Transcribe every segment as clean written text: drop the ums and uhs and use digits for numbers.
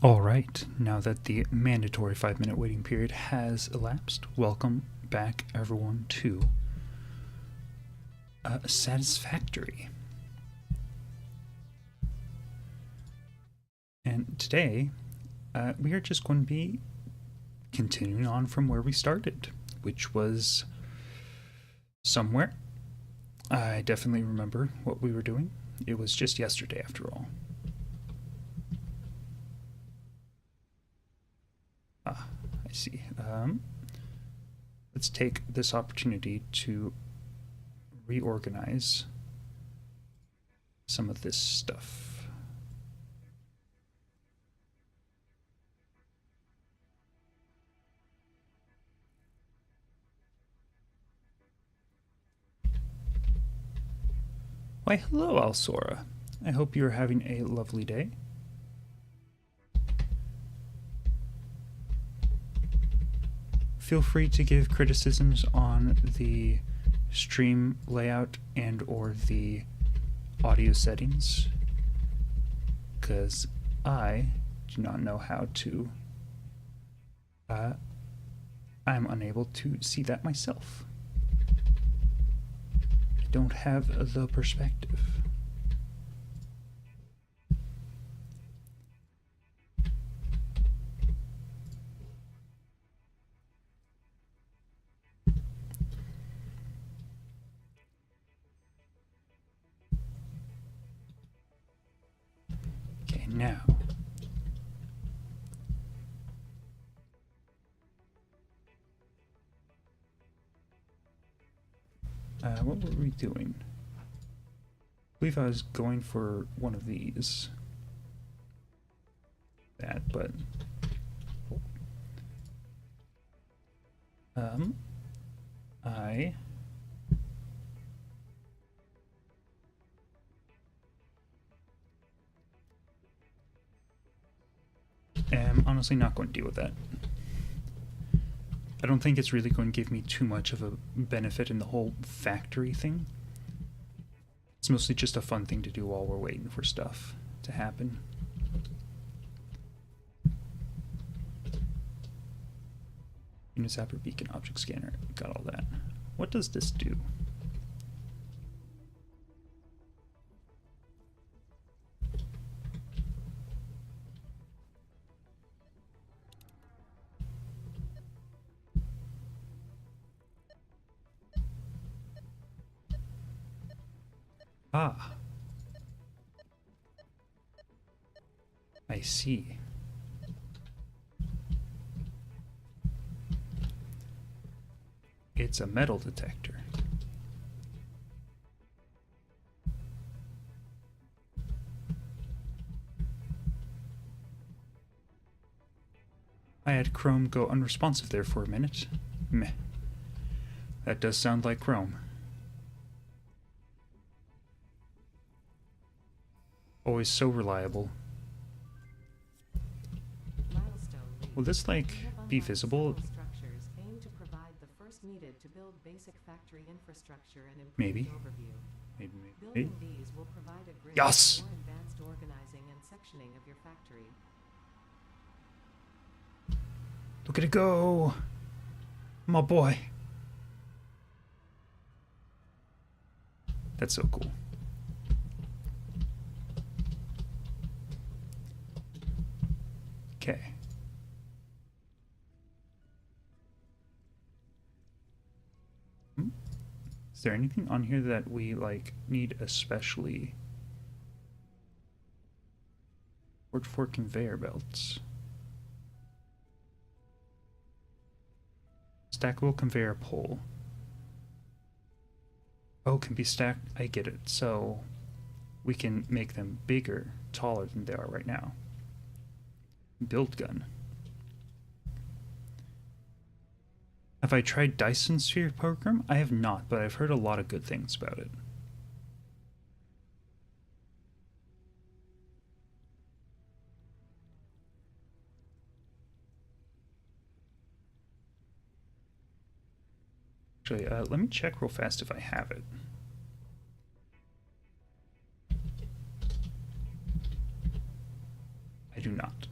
Alright, now that the mandatory 5-minute waiting period has elapsed, welcome back everyone to Satisfactory. And today, we are just going to be continuing on from where we started, which was somewhere. I definitely remember what we were doing. It was just yesterday, after all. I see. Let's take this opportunity to reorganize some of this stuff. Why, hello, Alsora. I hope you're having a lovely day. Feel free to give criticisms on the stream layout and or the audio settings, because I do not know how to I'm unable to see that myself. I don't have the perspective. Now, what were we doing? I believe I was going for one of these. But I am honestly not going to deal with that. I don't think it's really going to give me too much of a benefit in the whole factory thing. It's mostly just a fun thing to do while we're waiting for stuff to happen. Unizapper beacon object scanner, got all that. What does this do? Ah. I see. It's a metal detector. I had Chrome go unresponsive there for a minute. Meh. That does sound like Chrome. Always so reliable. Will this, like, be visible? Maybe. Maybe. Yes! Look at it go! My boy. That's so cool. Okay. Is there anything on here that we, like, need especially? Word for conveyor belts. Stackable conveyor pole. Oh, can be stacked. I get it. So we can make them bigger, taller than they are right now. Build gun. Have I tried Dyson Sphere program? I have not, but I've heard a lot of good things about it. Actually, let me check real fast if I have it. I do not.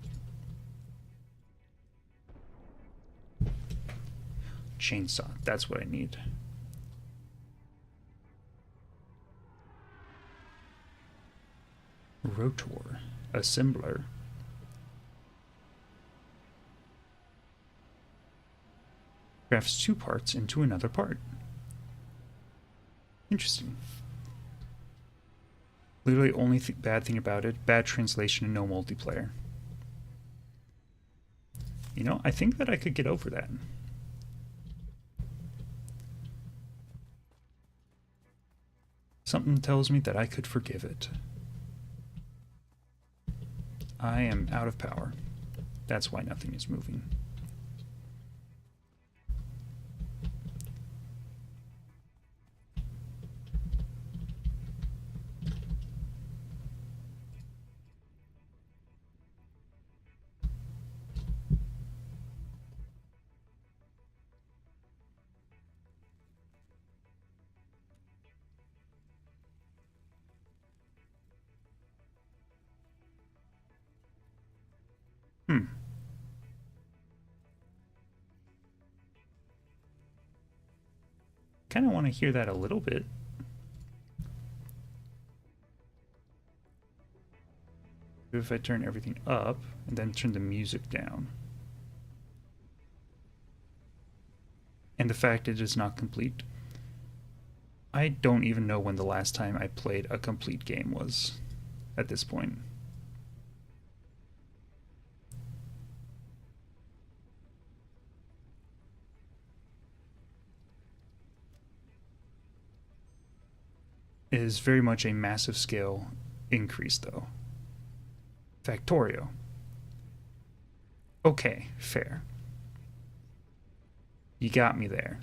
Chainsaw, that's what I need. Rotor, assembler. Crafts two parts into another part. Interesting. Literally only bad thing about it, bad translation and no multiplayer. You know, I think that I could get over that. Something tells me that I could forgive it. I am out of power. That's why nothing is moving. Kind of want to hear that a little bit. If I turn everything up and then turn the music down. And the fact it is not complete. I don't even know when the last time I played a complete game was at this point. It is very much a massive scale increase, though. Factorio. Okay, fair. You got me there.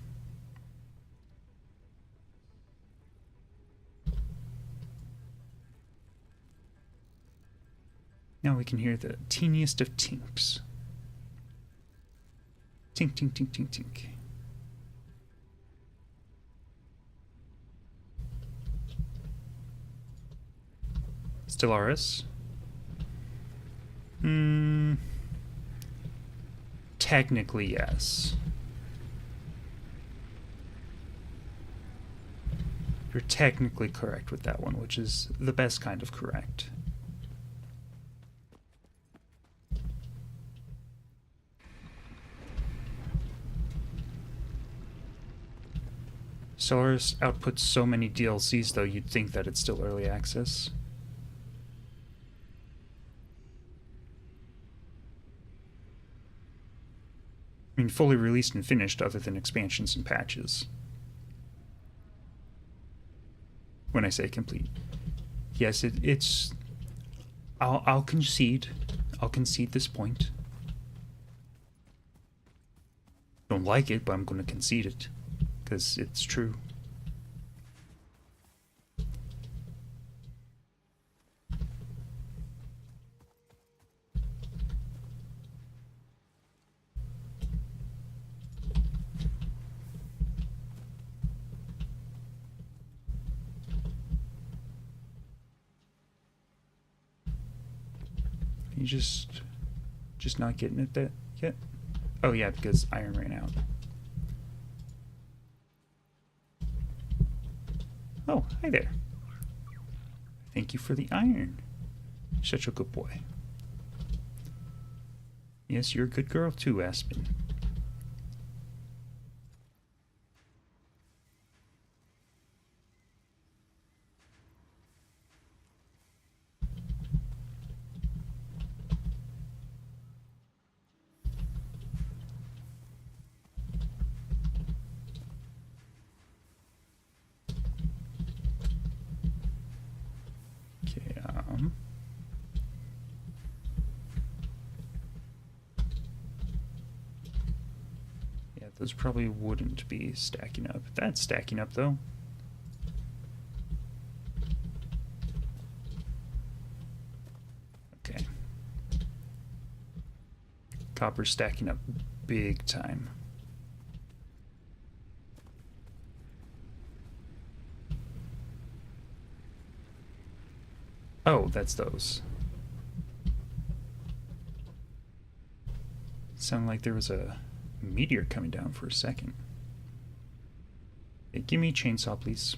Now we can hear the teeniest of tinks. Tink, tink, tink, tink, tink. Stellaris. Technically, yes. You're technically correct with that one, which is the best kind of correct. Stellaris outputs so many DLCs, though, you'd think that it's still early access. I mean, fully released and finished other than expansions and patches. When I say complete. Yes, it's... I'll concede. I'll concede this point. Don't like it, but I'm going to concede it. Because it's true. You just not getting it that yet? Oh yeah, because iron ran out. Oh, hi there. Thank you for the iron. Such a good boy. Yes, you're a good girl too, Aspen. Those probably wouldn't be stacking up. That's stacking up, though. Okay. Copper's stacking up big time. Oh, that's those. Sounded like there was a meteor coming down for a second. Okay, give me chainsaw, please.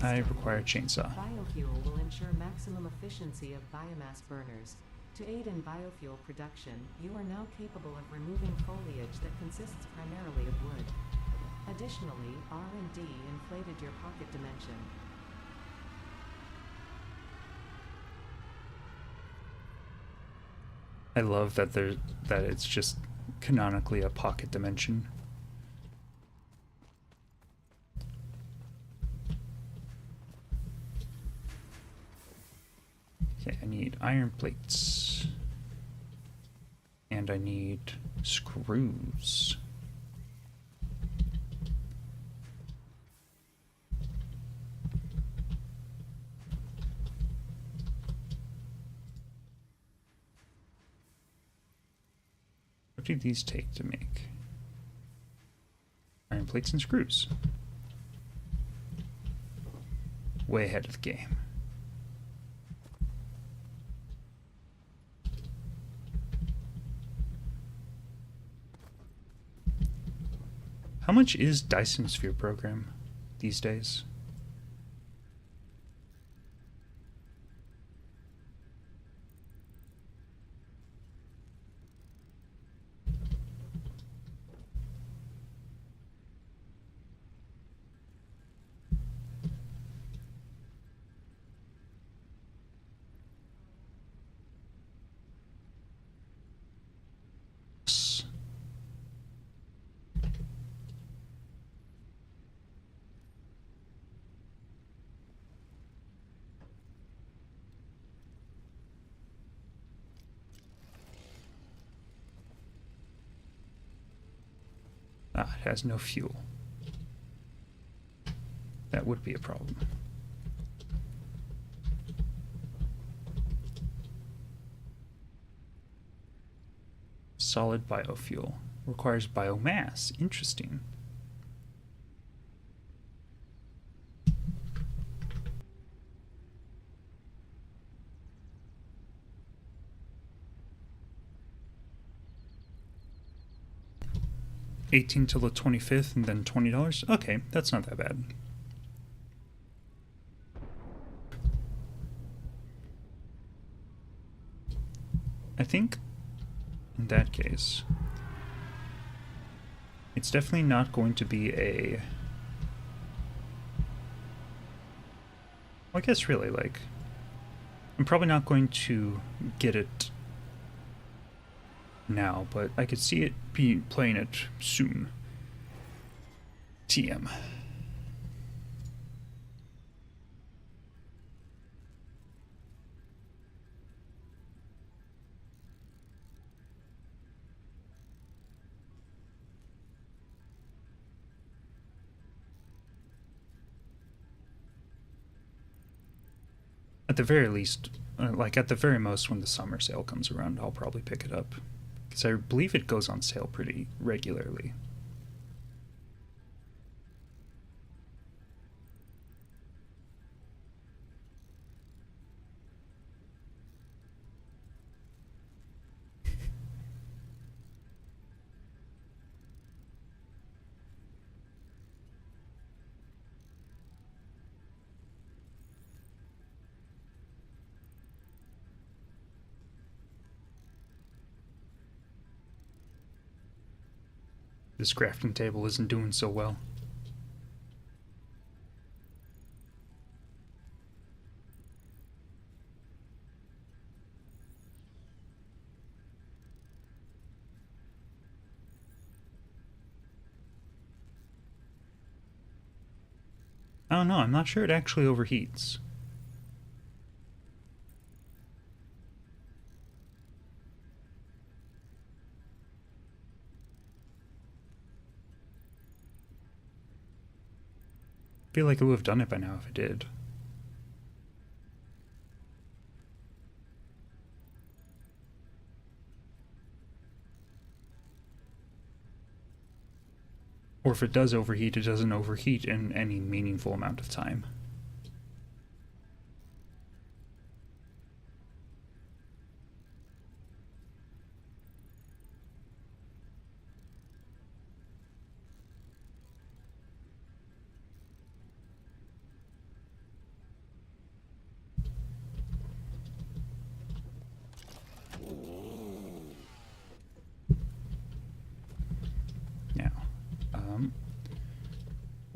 I require a chainsaw. Biofuel will ensure maximum efficiency of biomass burners. To aid in biofuel production, you are now capable of removing foliage that consists primarily of wood. Additionally, R&D inflated your pocket dimension. I love that it's just canonically a pocket dimension. Okay, I need iron plates. And I need screws. What do these take to make? Iron plates and screws. Way ahead of the game. How much is Dyson Sphere program these days? Ah, it has no fuel. That would be a problem. Solid biofuel. Requires biomass. Interesting. $18 till the 25th and then $20. Okay, that's not that bad. I think in that case, it's definitely not going to be a... Well, I guess really, like, I'm probably not going to get it now, but I could see it playing it soon. TM. At the very least, like at the very most, when the summer sale comes around, I'll probably pick it up. Because I believe it goes on sale pretty regularly. This crafting table isn't doing so well. I don't know, I'm not sure it actually overheats. I feel like it would have done it by now if it did. Or if it does overheat, it doesn't overheat in any meaningful amount of time.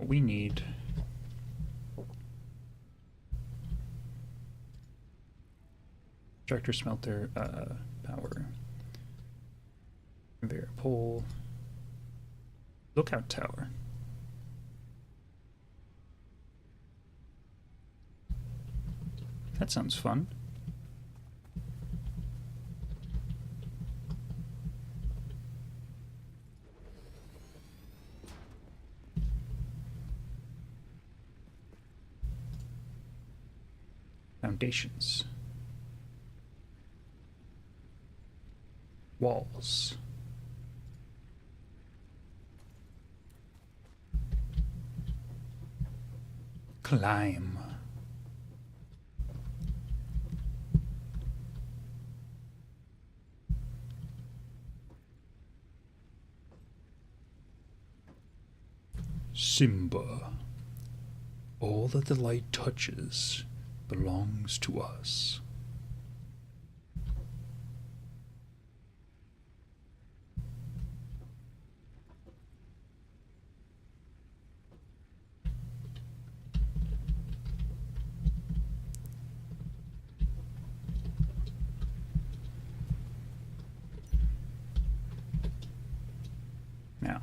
we need extractor, smelter, power, conveyor pole, lookout tower. That sounds fun. Foundations. Walls. Climb. Simba. All that the light touches belongs to us. Now,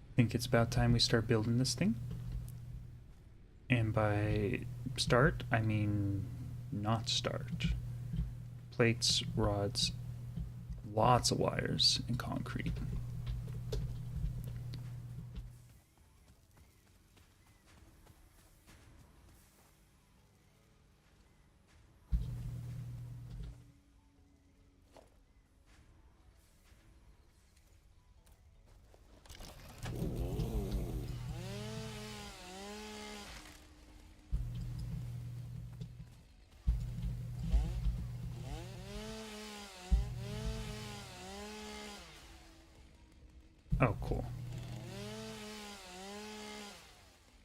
I think it's about time we start building this thing. And by start, I mean not start. Plates, rods, lots of wires, and concrete. Oh, cool.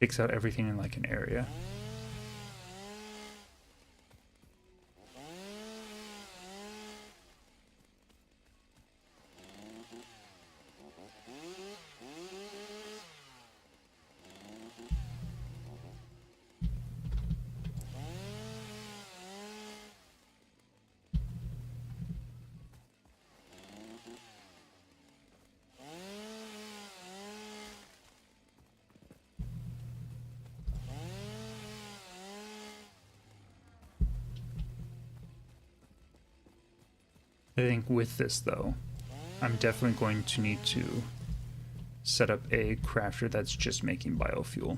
Takes out everything in like an area. I think with this, though, I'm definitely going to need to set up a crafter that's just making biofuel.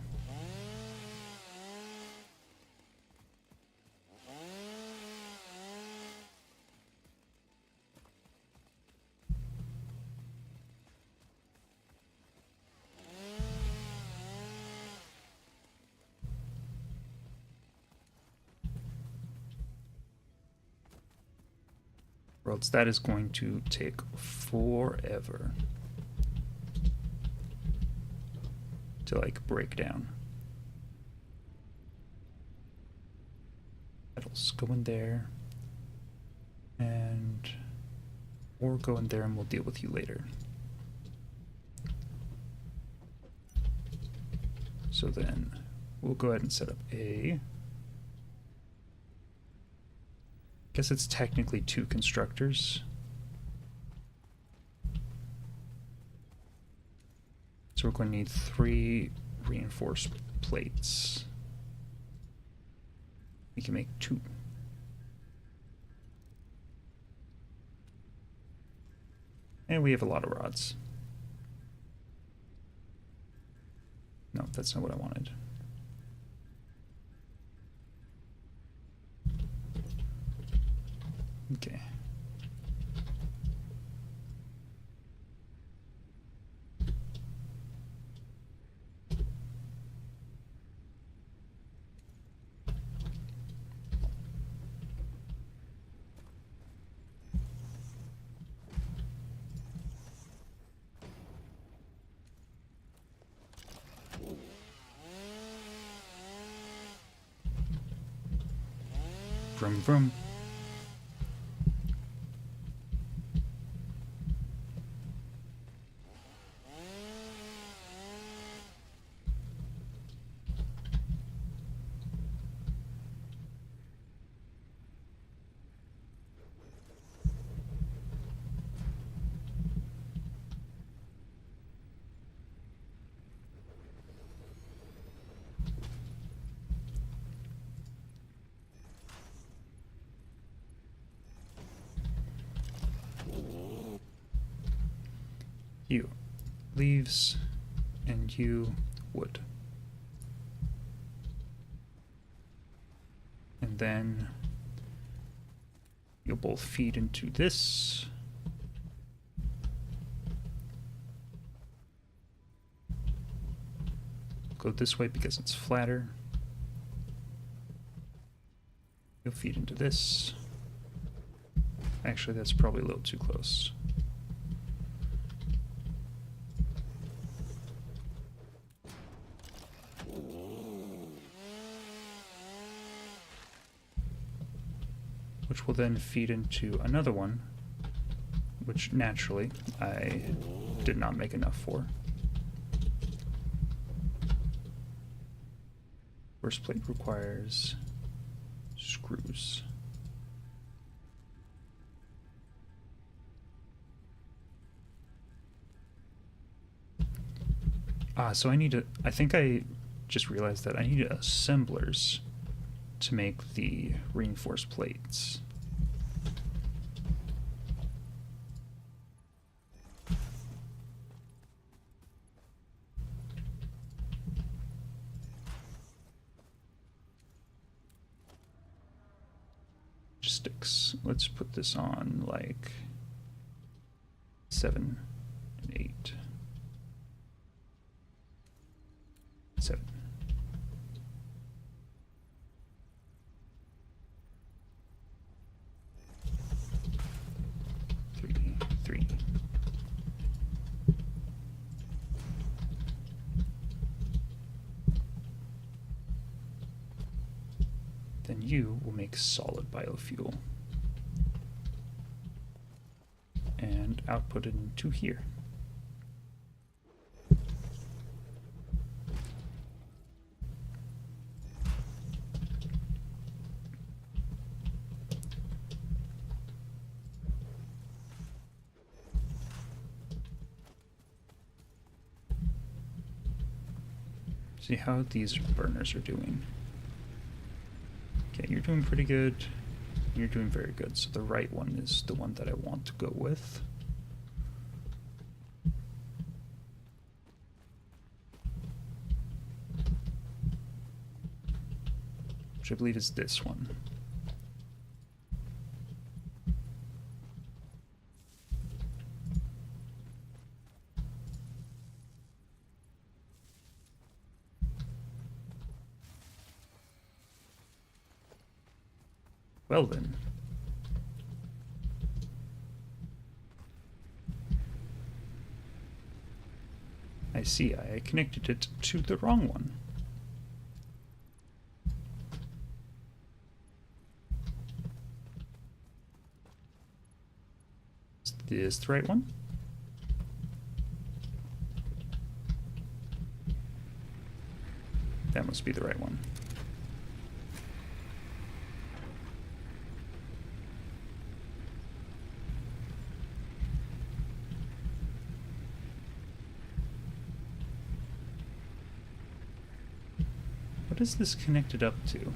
Or else that is going to take forever to like break down. Metals go in there, and or go in there and we'll deal with you later. So then we'll go ahead and set up a, guess it's technically 2 constructors. So we're going to need 3 reinforced plates. We can make 2. And we have a lot of rods. No, that's not what I wanted. Okay. Vroom vroom. leaves, and you wood. And then you'll both feed into this. Go this way because it's flatter. You'll feed into this. Actually, that's probably a little too close. Which will then feed into another one, which naturally I did not make enough for. First plate requires screws. So I think I just realized that I need assemblers to make the reinforced plates. Sticks. Let's put this on like 7 and 8. 7. Three. Then you will make solid biofuel and output it into here. See how these burners are doing. Okay, you're doing pretty good. You're doing very good. So the right one is the one that I want to go with. Which I believe is this one. Well then. I see, I connected it to the wrong one. Is this the right one? That must be the right one. What is this connected up to?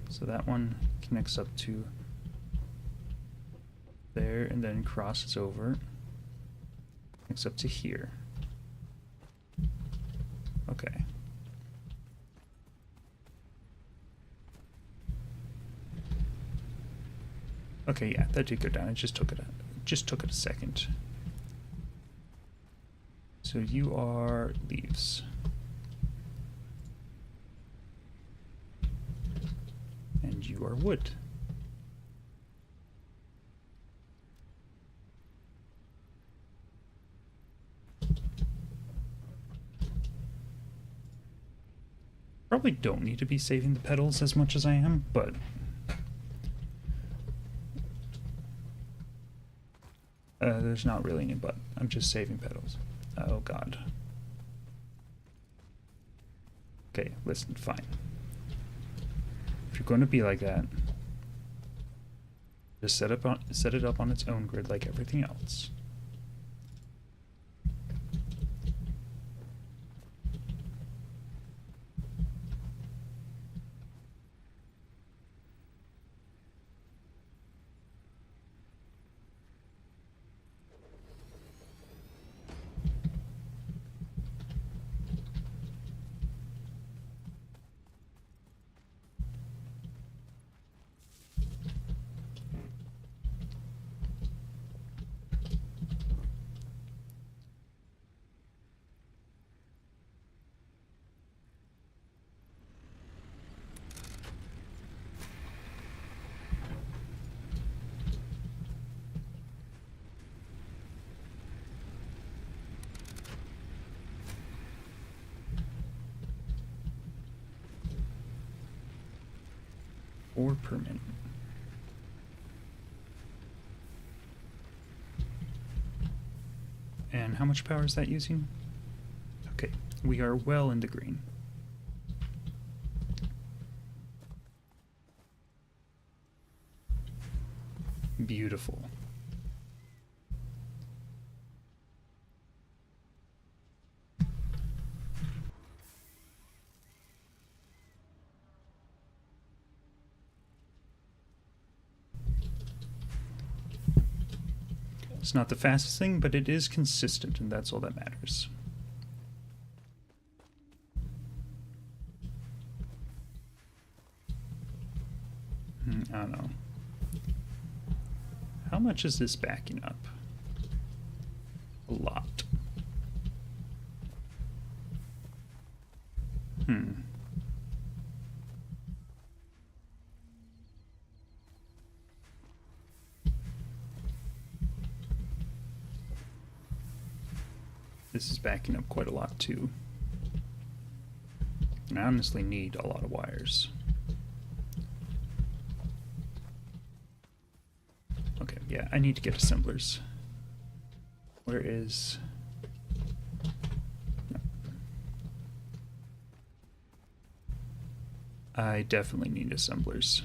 So that one connects up to there and then crosses over. Connects up to here. Okay. Okay, yeah, that did go down. It just took it a second. So you are leaves. And you are wood. Probably don't need to be saving the petals as much as I am, but there's not really any but. I'm just saving petals. Oh god. Okay, listen, fine. If you're going to be like that, just set it up on its own grid like everything else. or permanent. And how much power is that using? Okay, we are well into green. Beautiful. It's not the fastest thing, but it is consistent, and that's all that matters. I don't know. How much is this backing up? A lot. This is backing up quite a lot too. And I honestly need a lot of wires. Okay, yeah, I need to get assemblers. Where is... No. I definitely need assemblers.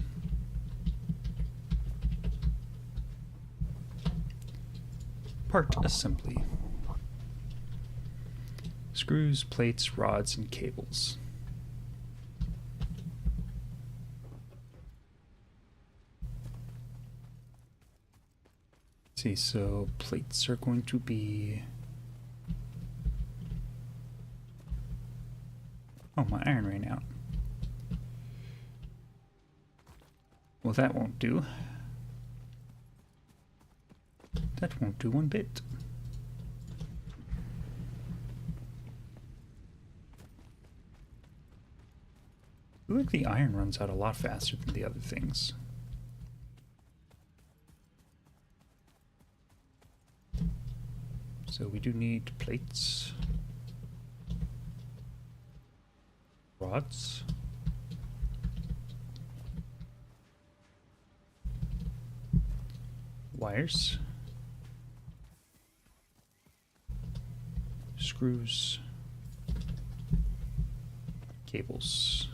Part assembly. Screws, plates, rods, and cables. Let's see, so plates are going to be... Oh, my iron ran out. Well, that won't do. That won't do one bit. I feel like the iron runs out a lot faster than the other things. So we do need plates, rods, wires, screws, cables.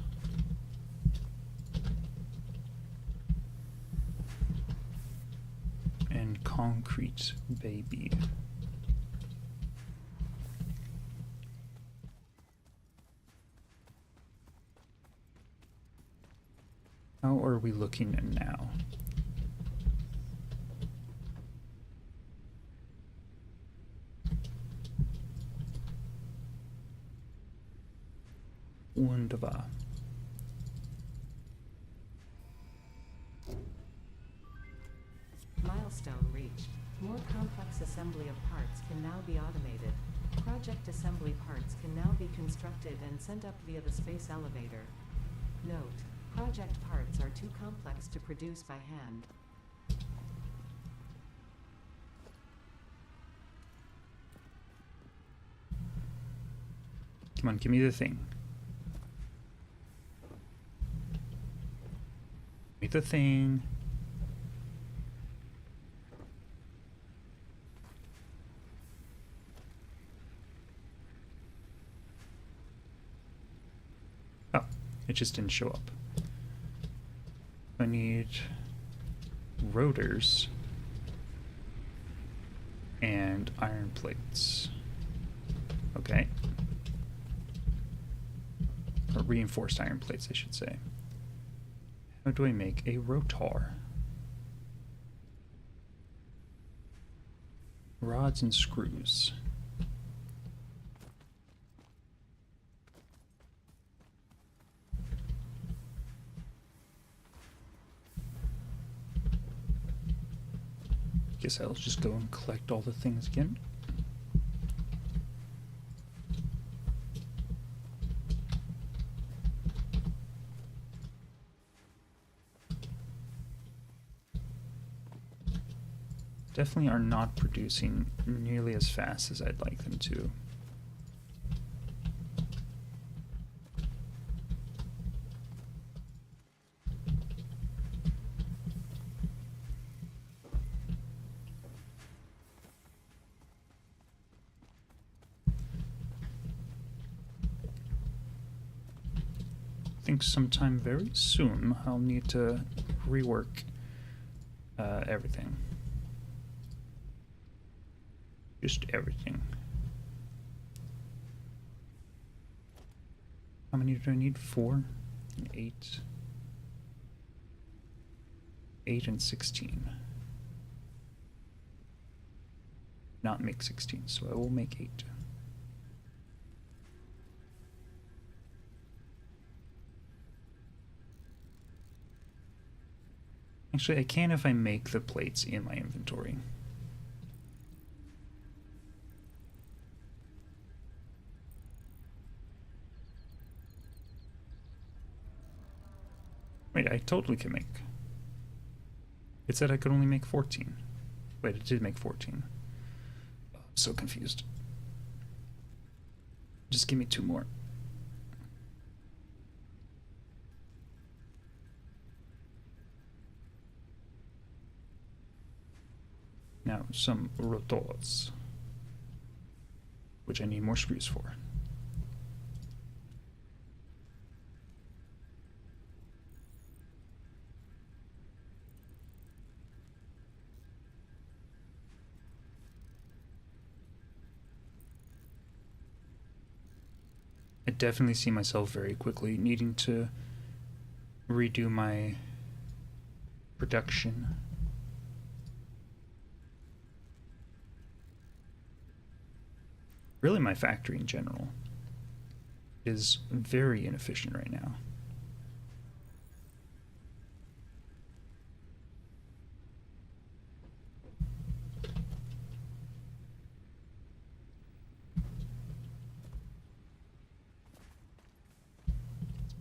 And concrete, baby. How are we looking now? Wunderbar. Milestone reached. More complex assembly of parts can now be automated. Project assembly parts can now be constructed and sent up via the space elevator. Note: project parts are too complex to produce by hand. Come on, give me the thing. Give me the thing. Oh, it just didn't show up. I need rotors and iron plates. Okay. Or reinforced iron plates, I should say. How do I make a rotor? Rods and screws. Guess I'll just go and collect all the things again. Definitely are not producing nearly as fast as I'd like them to. think sometime very soon I'll need to rework everything. Just everything. How many do I need? 4 and 8. 8 and 16. Not make 16, so I will make 8. Actually, I can if I make the plates in my inventory. Wait, I totally can make. It said I could only make 14. Wait, it did make 14. Oh, I'm so confused. Just give me 2 more. Now, some rotors, which I need more screws for. I definitely see myself very quickly needing to redo my production. Really, my factory in general is very inefficient right now.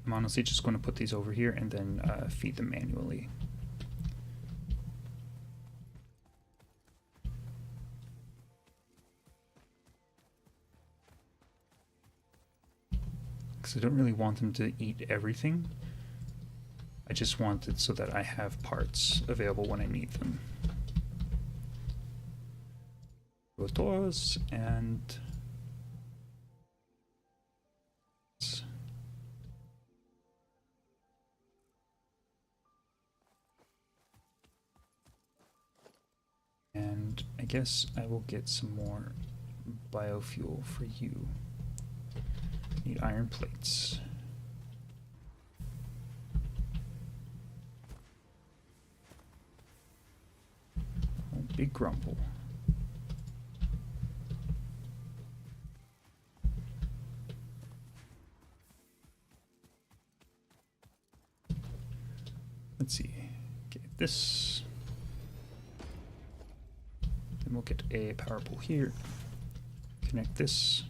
I'm honestly just going to put these over here and then feed them manually. Because I don't really want them to eat everything. I just want it so that I have parts available when I need them. Rotors and... And I guess I will get some more biofuel for you. Need iron plates. Oh, big grumble. Let's see. Get this. Then we'll get a power pole here. Connect this.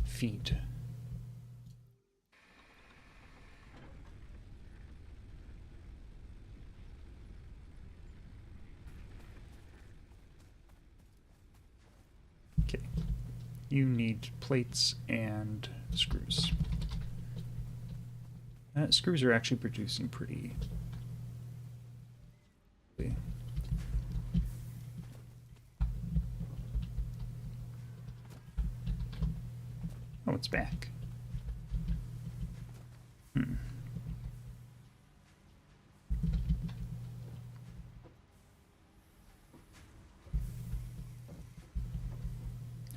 Feed. Okay. You need plates and screws. Screws are actually producing pretty... Oh, it's back.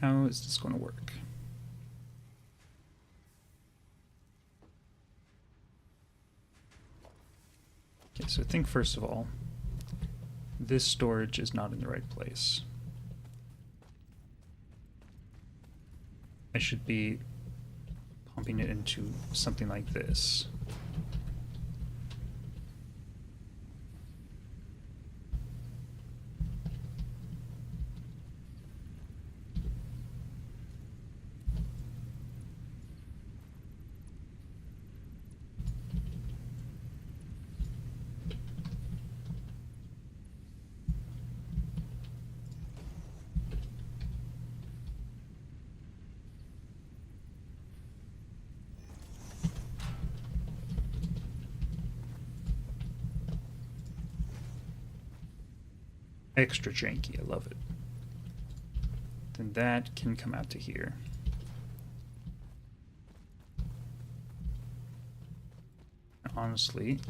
How is this going to work? Okay, so I think first of all, this storage is not in the right place. I should be pumping it into something like this. Extra janky, I love it. then that can come out to here. Honestly,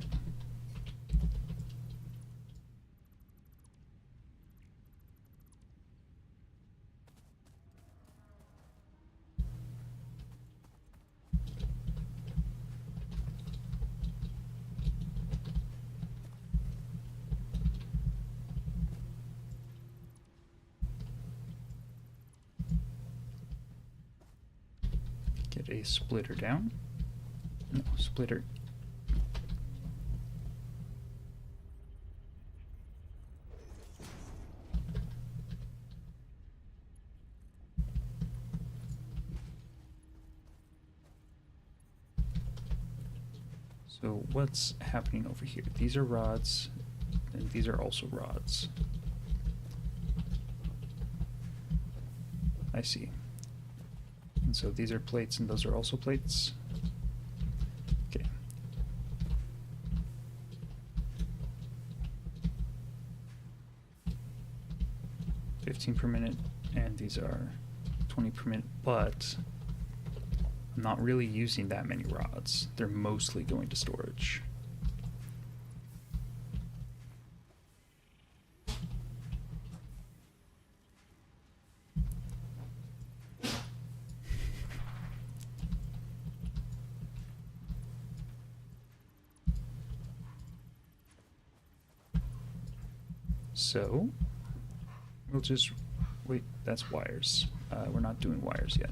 get a splitter down. No, splitter. So what's happening over here? These are rods, and these are also rods. I see. And so these are plates, and those are also plates. Okay. $15 per minute, and these are 20 per minute, but I'm not really using that many rods. They're mostly going to storage. So we'll just wait. That's wires. We're not doing wires yet.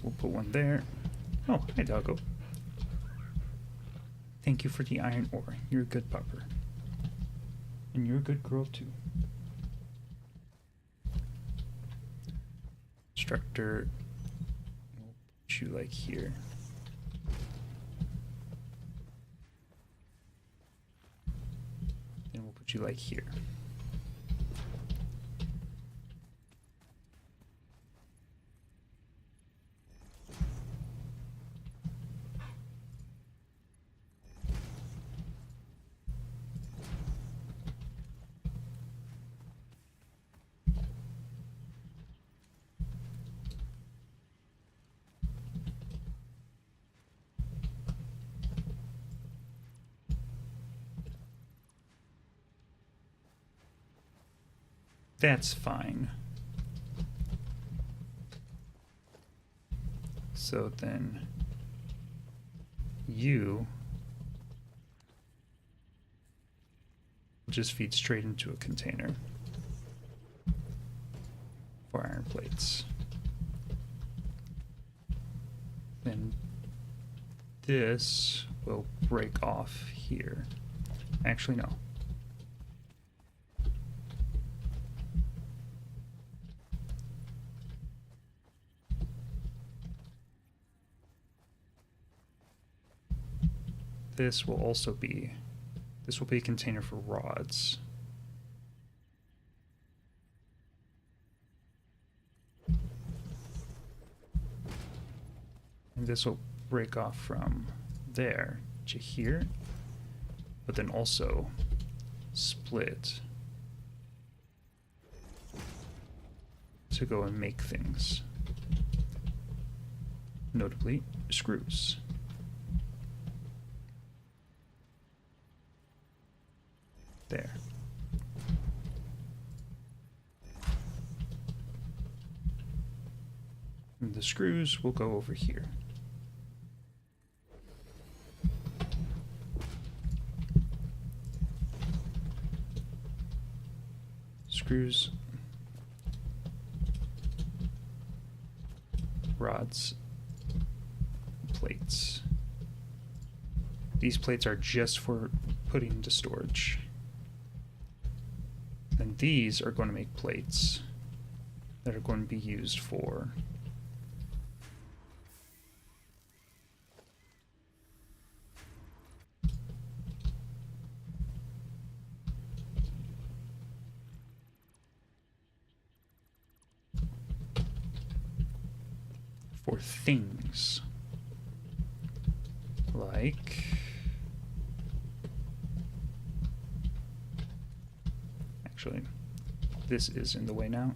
We'll put one there. Oh, hi, doggo. Thank you for the iron ore. You're a good pupper. And you're a good girl, too. Instructor, we'll put you like here. And we'll put you like here. That's fine. So then you just feed straight into a container for iron plates. Then this will break off here. Actually, no. This will be a container for rods. And this will break off from there to here, but then also split to go and make things, notably screws. There. And the screws will go over here. Screws, rods, plates. These plates are just for putting into storage. And these are going to make plates that are going to be used for for things. Like... Actually, this is in the way now.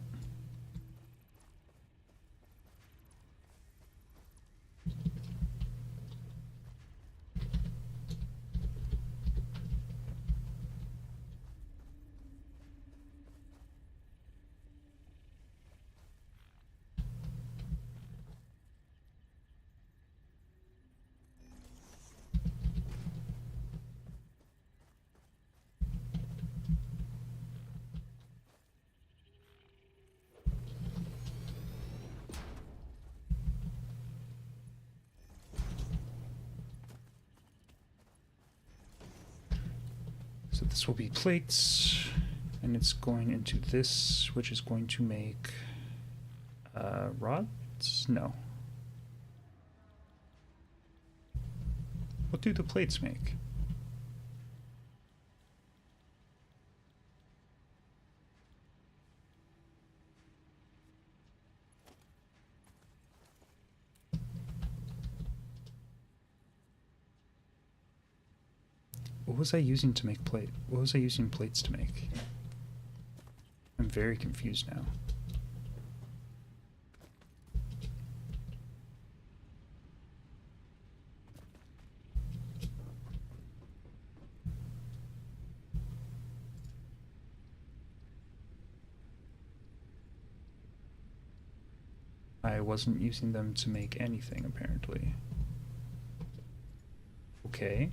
So this will be plates, and it's going into this, which is going to make rods? No. What do the plates make? What was I using to make plate? What was I using plates to make? I'm very confused now. I wasn't using them to make anything, apparently. Okay.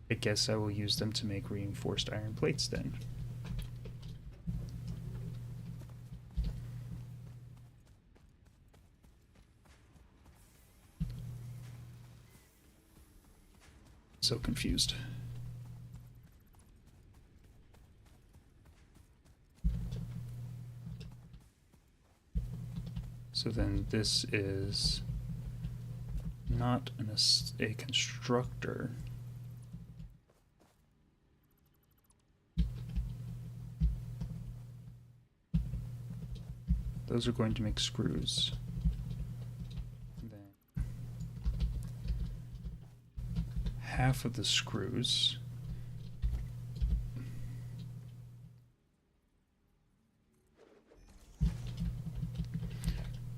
I guess I will use them to make reinforced iron plates then. So confused. So then this is not a constructor. Those are going to make screws. And then half of the screws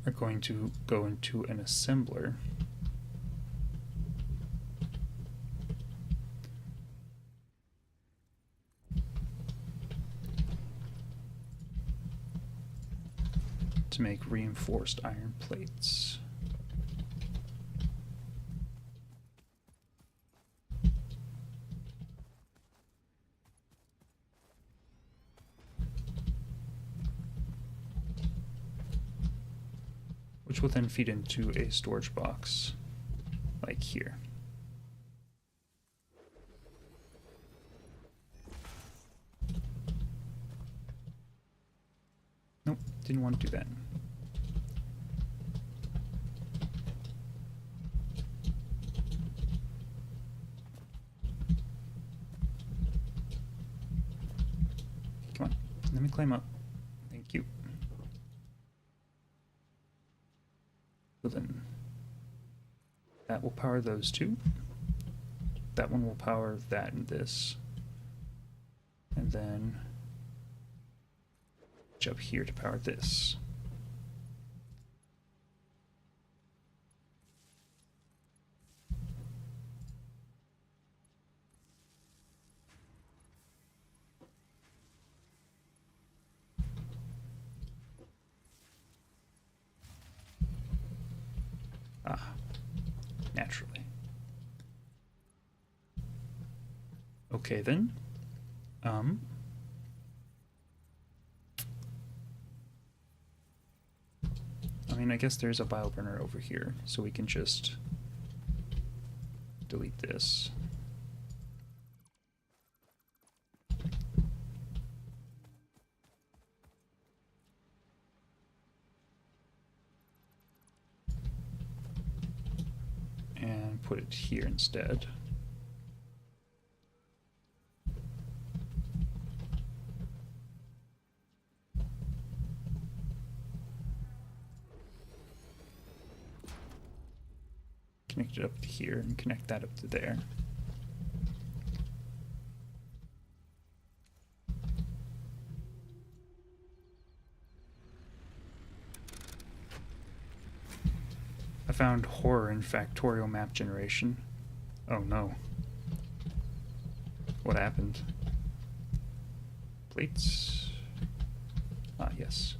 are going to go into an assembler. To make reinforced iron plates. Which will then feed into a storage box, like here. Nope, didn't want to do that. Come on, let me climb up. Thank you. So then, that will power those two. That one will power that and this. And then up here to power this. Ah, naturally. Okay then. I mean, I guess there's a bioburner over here, so we can just delete this. And put it here instead. connect it up to here and connect that up to there. I found horror in factorial map generation. Oh no. What happened? Plates? Ah, yes.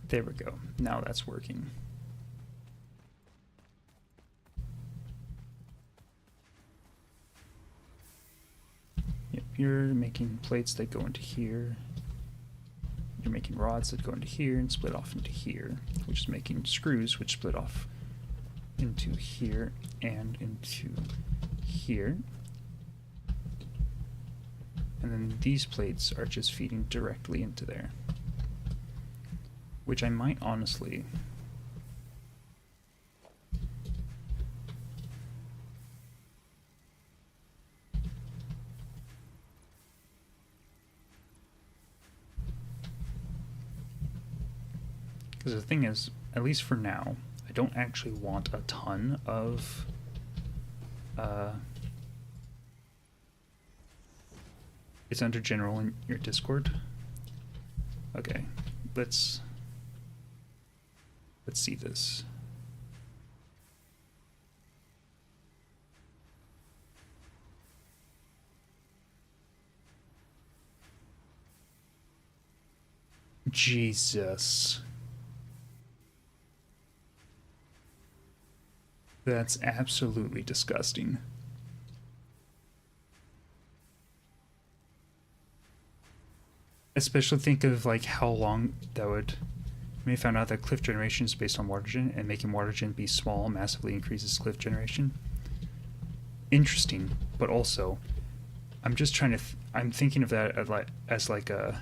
There we go. Now that's working. Yep, you're making plates that go into here. You're making rods that go into here and split off into here, which is making screws which split off into here and into here. And then these plates are just feeding directly into there. Which I might honestly... Because the thing is, at least for now, I don't actually want a ton of... It's under general in your Discord. Okay, let's see this. Jesus. That's absolutely disgusting. Especially think of like how long that would... I mean, I found out that cliff generation is based on water gen, and making water gen be small massively increases cliff generation. Interesting, but also, I'm just trying to... I'm thinking of that as like a...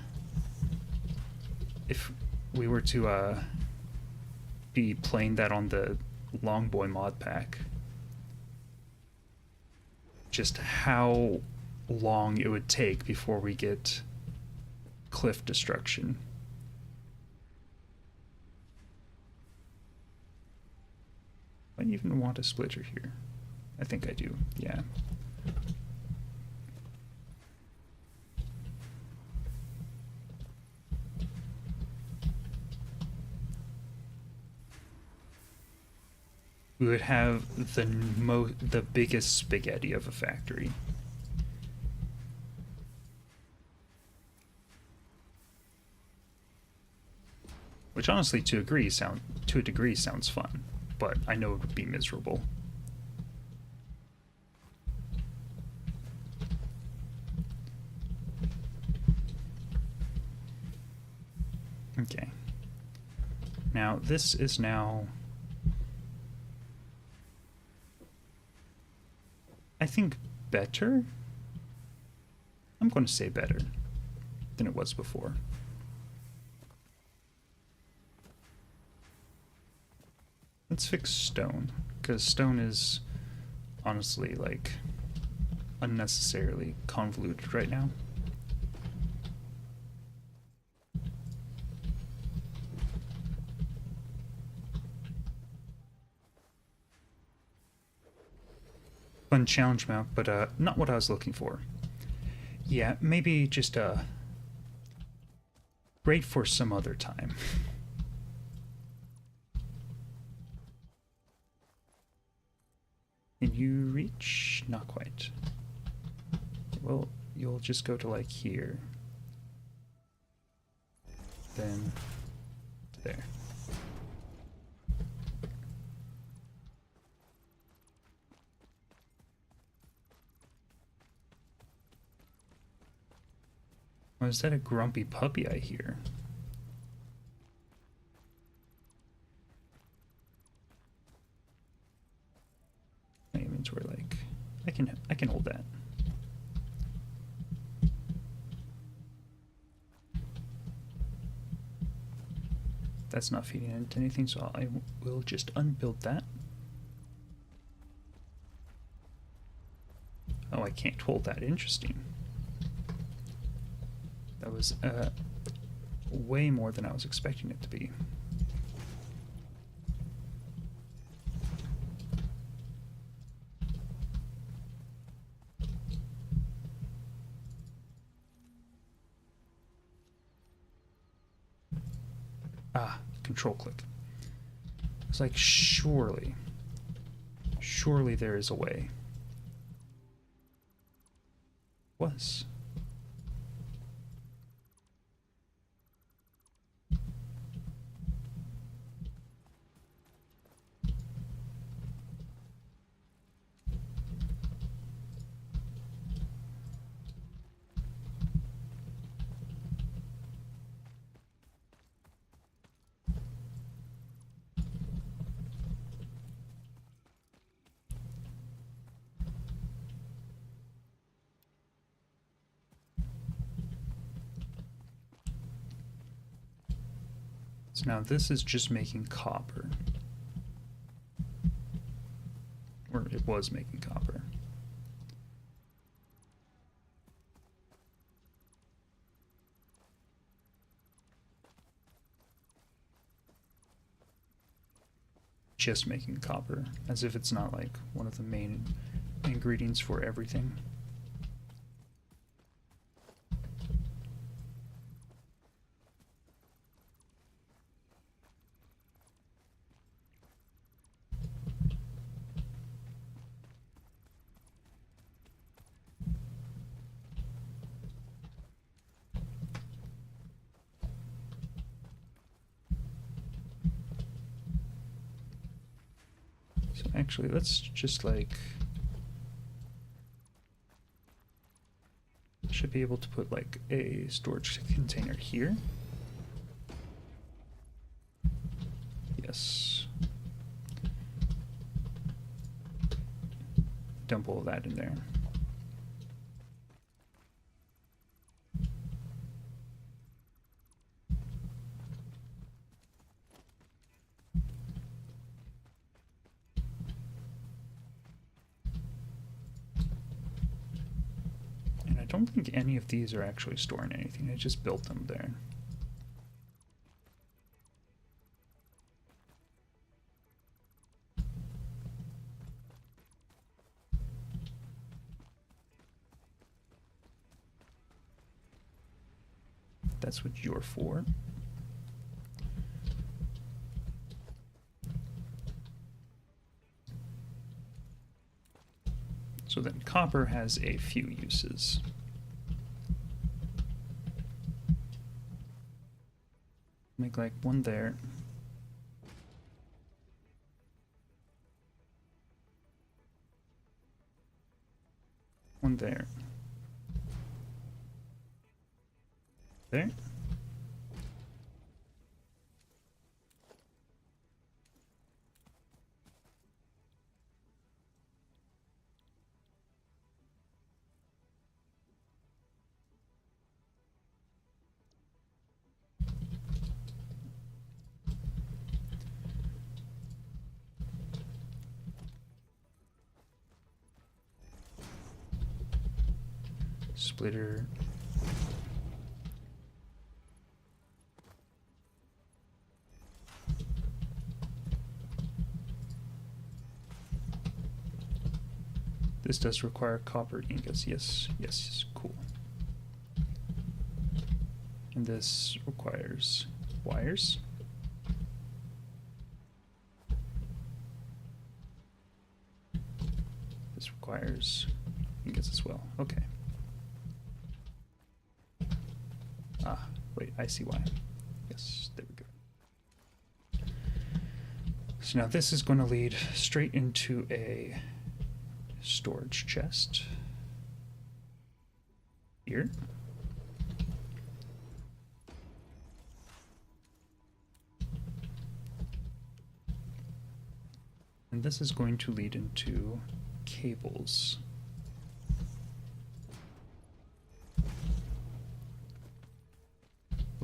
If we were to be playing that on the Longboy mod pack, just how long it would take before we get cliff destruction. I even want a splitter here. I think I do, yeah. We would have the biggest spaghetti of a factory. Which honestly, to a degree, sounds fun, but I know it would be miserable. Okay. Now, this is now... I think better? I'm going to say better than it was before. Let's fix stone, because stone is honestly, like, unnecessarily convoluted right now. Fun challenge map, but not what I was looking for. Yeah, maybe just great for some other time. Can you reach? Not quite. Well, you'll just go to like here. Then to there. Oh, is that a grumpy puppy I hear? I can hold that. That's not feeding into anything, so I will just unbuild that. Oh, I can't hold that. Interesting. That was way more than I was expecting it to be. Ah, control click. It's like, surely there is a way. Was. So now this is just making copper. Or it was making copper. Just making copper, as if it's not like one of the main ingredients for everything. So actually, let's just like... should be able to put like a storage container here. Yes. Dump all of that in there. I don't think any of these are actually storing anything. I just built them there. That's what you're for. So then copper has a few uses. Make like one there. One there. There. Splitter. This does require copper ingots. Yes, yes, cool. And this requires wires. This requires ingots as well. Okay. Ah, wait, I see why. Yes, there we go. So now this is going to lead straight into a storage chest here. And this is going to lead into cables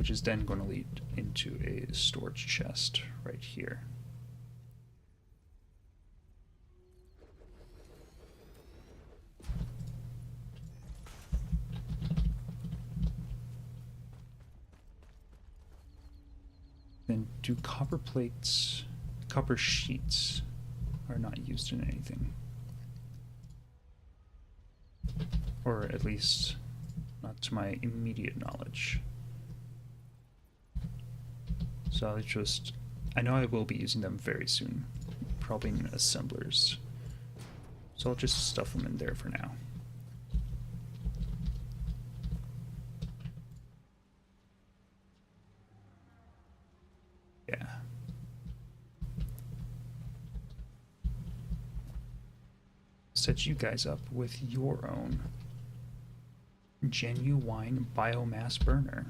which is then going to lead into a storage chest right here. Then do copper plates, copper sheets are not used in anything. Or at least not to my immediate knowledge. So I know I will be using them very soon, probably in assemblers. So I'll just stuff them in there for now. Yeah. Set you guys up with your own genuine biomass burner.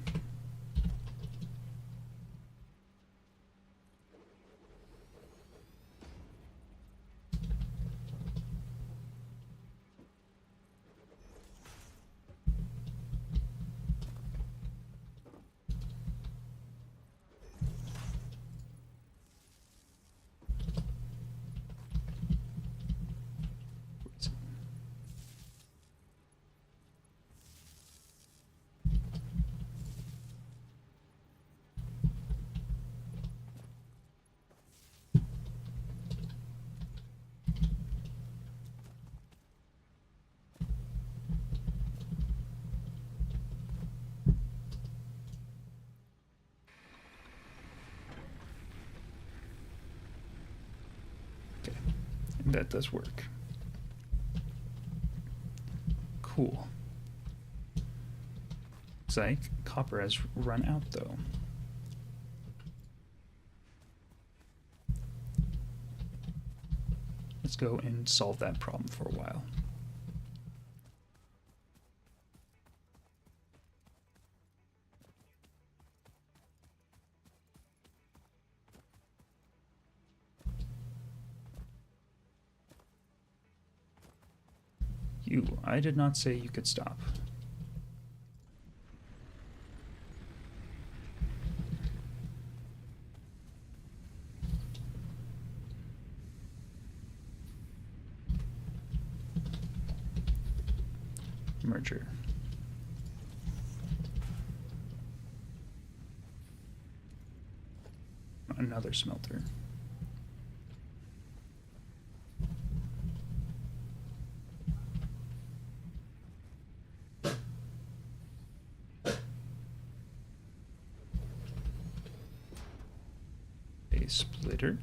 That does work. Cool. Looks like copper has run out though. Let's go and solve that problem for a while. I did not say you could stop. Merger. Another smelter. Splitter.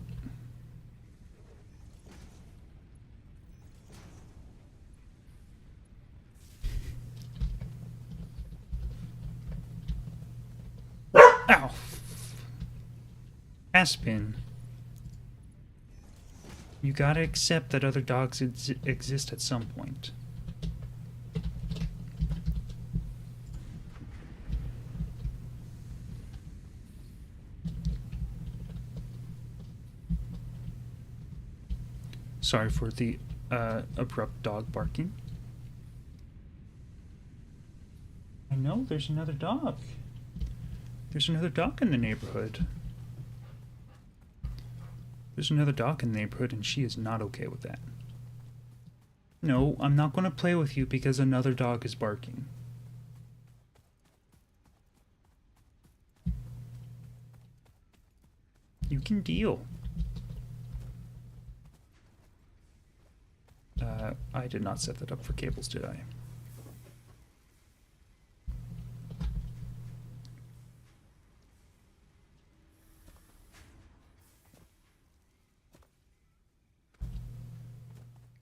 Ow! Aspen. You gotta accept that other dogs exist at some point. Sorry for the abrupt dog barking. I know there's another dog. There's another dog in the neighborhood. There's another dog in the neighborhood and she is not okay with that. No, I'm not going to play with you because another dog is barking. You can deal. I did not set that up for cables, did I?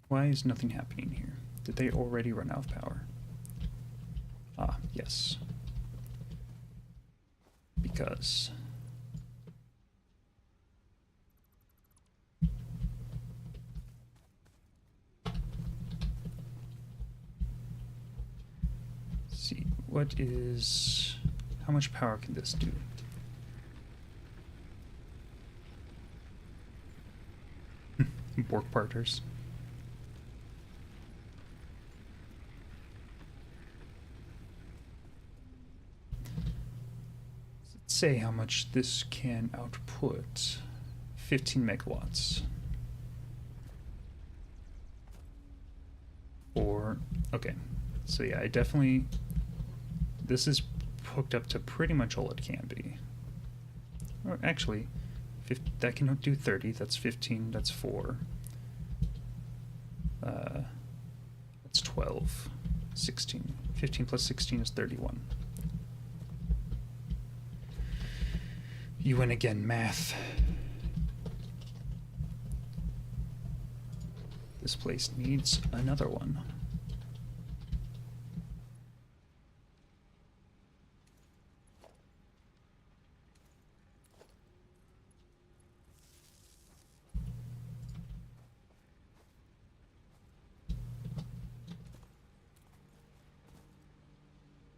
Why is nothing happening here? Did they already run out of power? Ah, yes. Because... see, what is... how much power can this do? Bork parters. say how much this can output. 15 megawatts. Or, okay, so yeah, I definitely, this is hooked up to pretty much all it can be. Or actually, that can do 30, that's 15, that's 4. That's 12, 16. 15 plus 16 is 31. You win again, math. This place needs another one.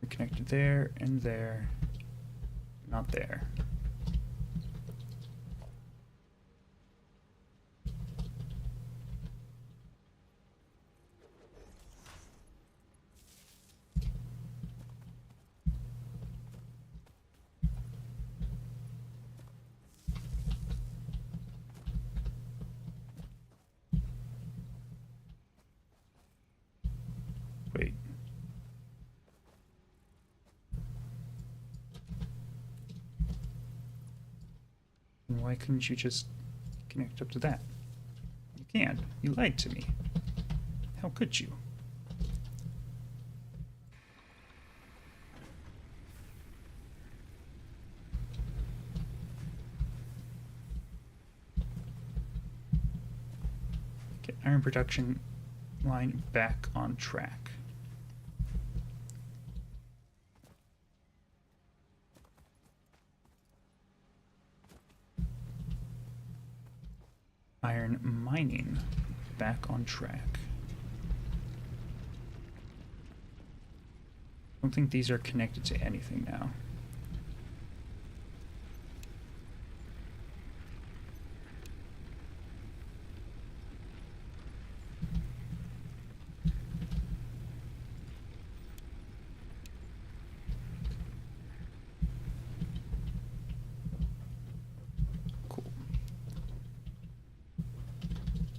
We're connected there and there, not there. Wait. Why couldn't you just connect up to that? You can't. You lied to me. How could you? Get iron production line back on track. Iron mining back on track. I don't think these are connected to anything now.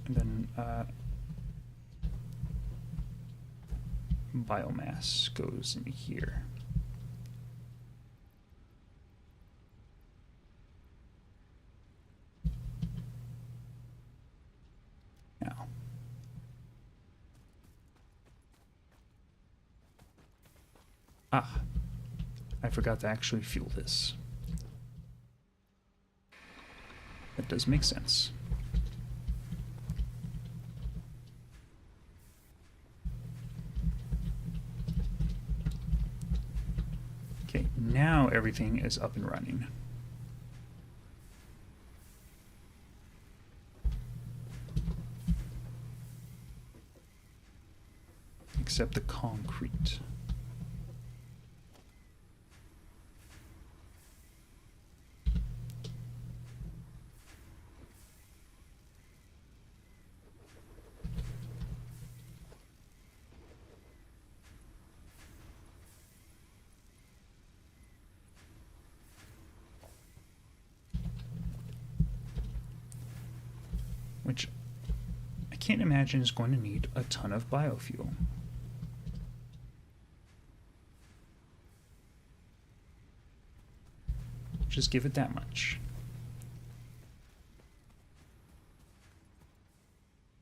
And then biomass goes in here. Now, I forgot to actually fuel this. That does make sense. Okay, now everything is up and running. Except the concrete. Which I can't imagine is going to need a ton of biofuel. Just give it that much.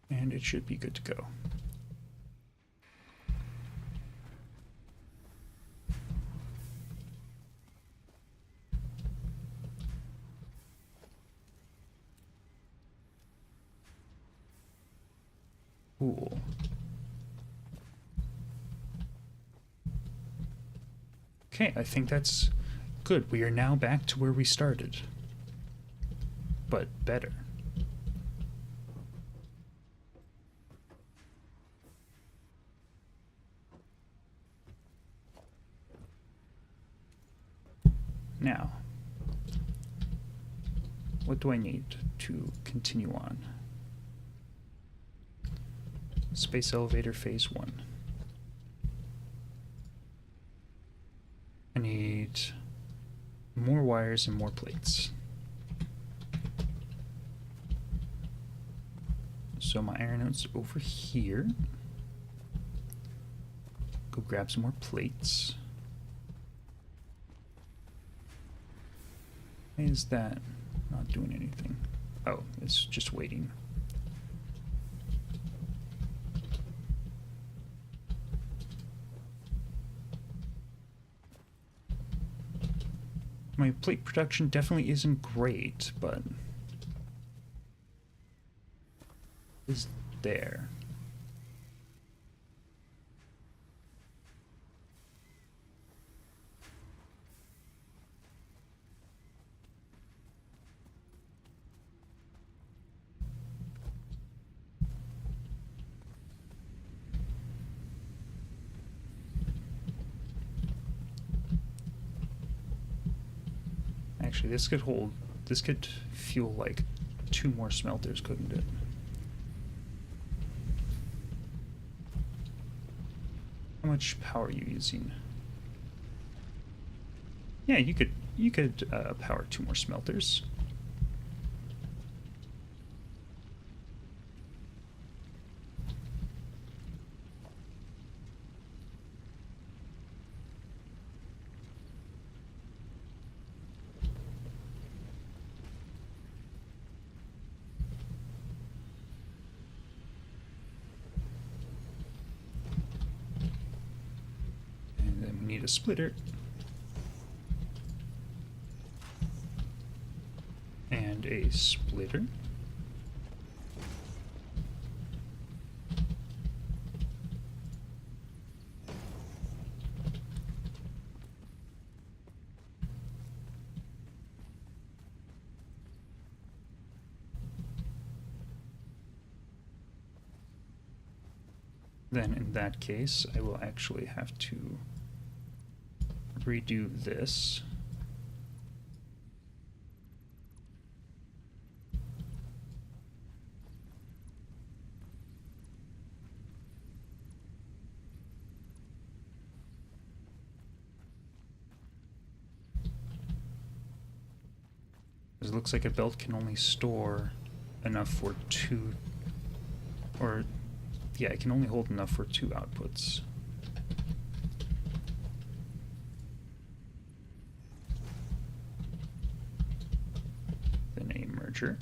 And it should be good to go. Cool. Okay, I think that's good. We are now back to where we started, but better. Now, what do I need to continue on? Space elevator phase 1. I need More wires and more plates. So my iron ore's over here. Go grab some more plates. Why is that not doing anything? Oh, it's just waiting. My plate production definitely isn't great, but is there. Actually, this could fuel like 2 more smelters, couldn't it? How much power are you using? Yeah, you could power 2 more smelters. Need a splitter and a splitter. Then in that case, I will actually have to redo this. It looks like a belt can only store enough for 2, or yeah, it can only hold enough for 2 outputs. Merger.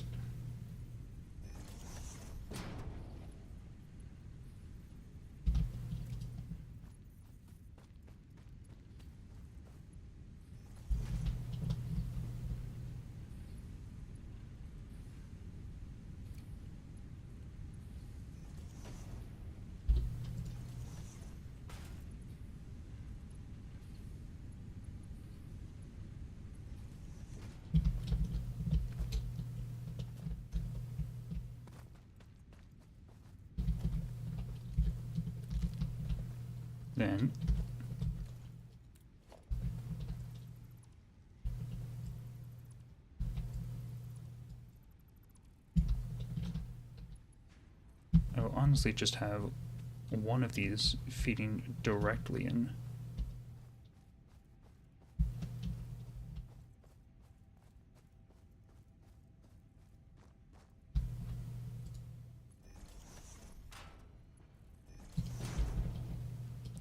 Then I will honestly just have one of these feeding directly in.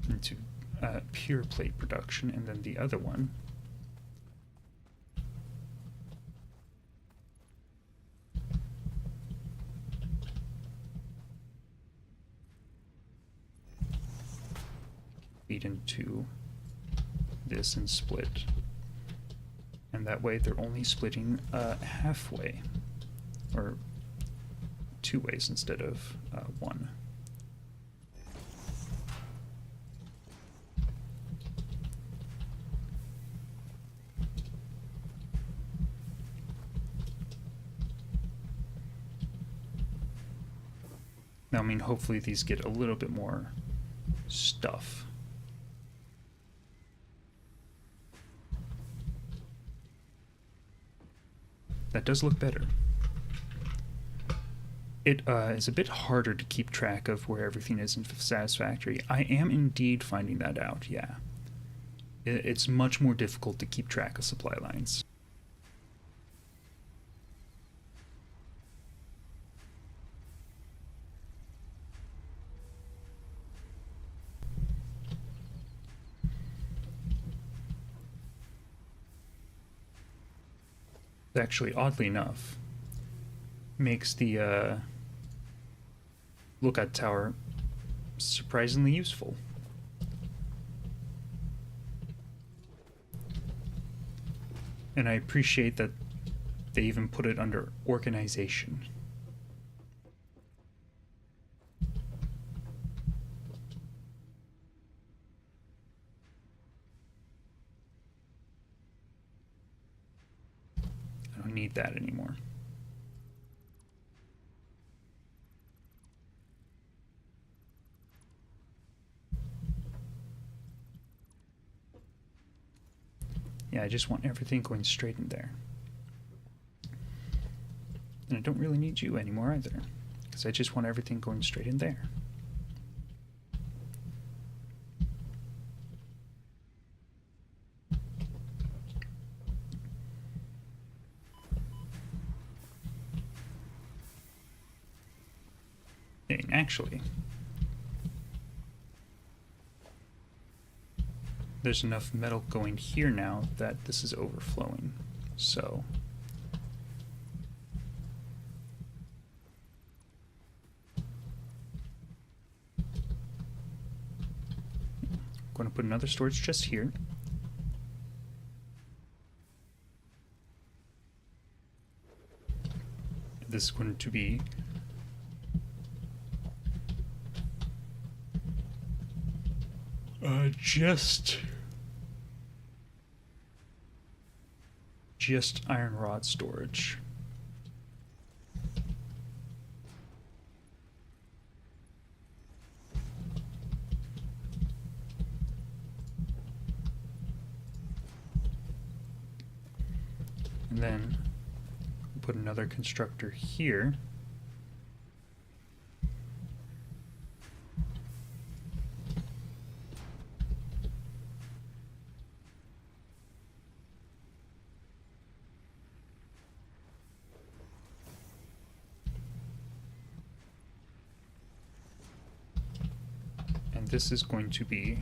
Into pure plate production, and then the other one feed into this and split, and that way they're only splitting halfway, or 2 ways instead of 1. Now, I mean, hopefully these get a little bit more stuff. That does look better. It is a bit harder to keep track of where everything is in Satisfactory. I am indeed finding that out, yeah. It's much more difficult to keep track of supply lines. Actually, oddly enough, makes the lookout tower surprisingly useful. And I appreciate that they even put it under organization. I don't need that anymore. Yeah, I just want everything going straight in there. And I don't really need you anymore either, because I just want everything going straight in there. And actually, there's enough metal going here now that this is overflowing. So I'm going to put another storage chest here. This is going to be just iron rod storage. And then put another constructor here. And this is going to be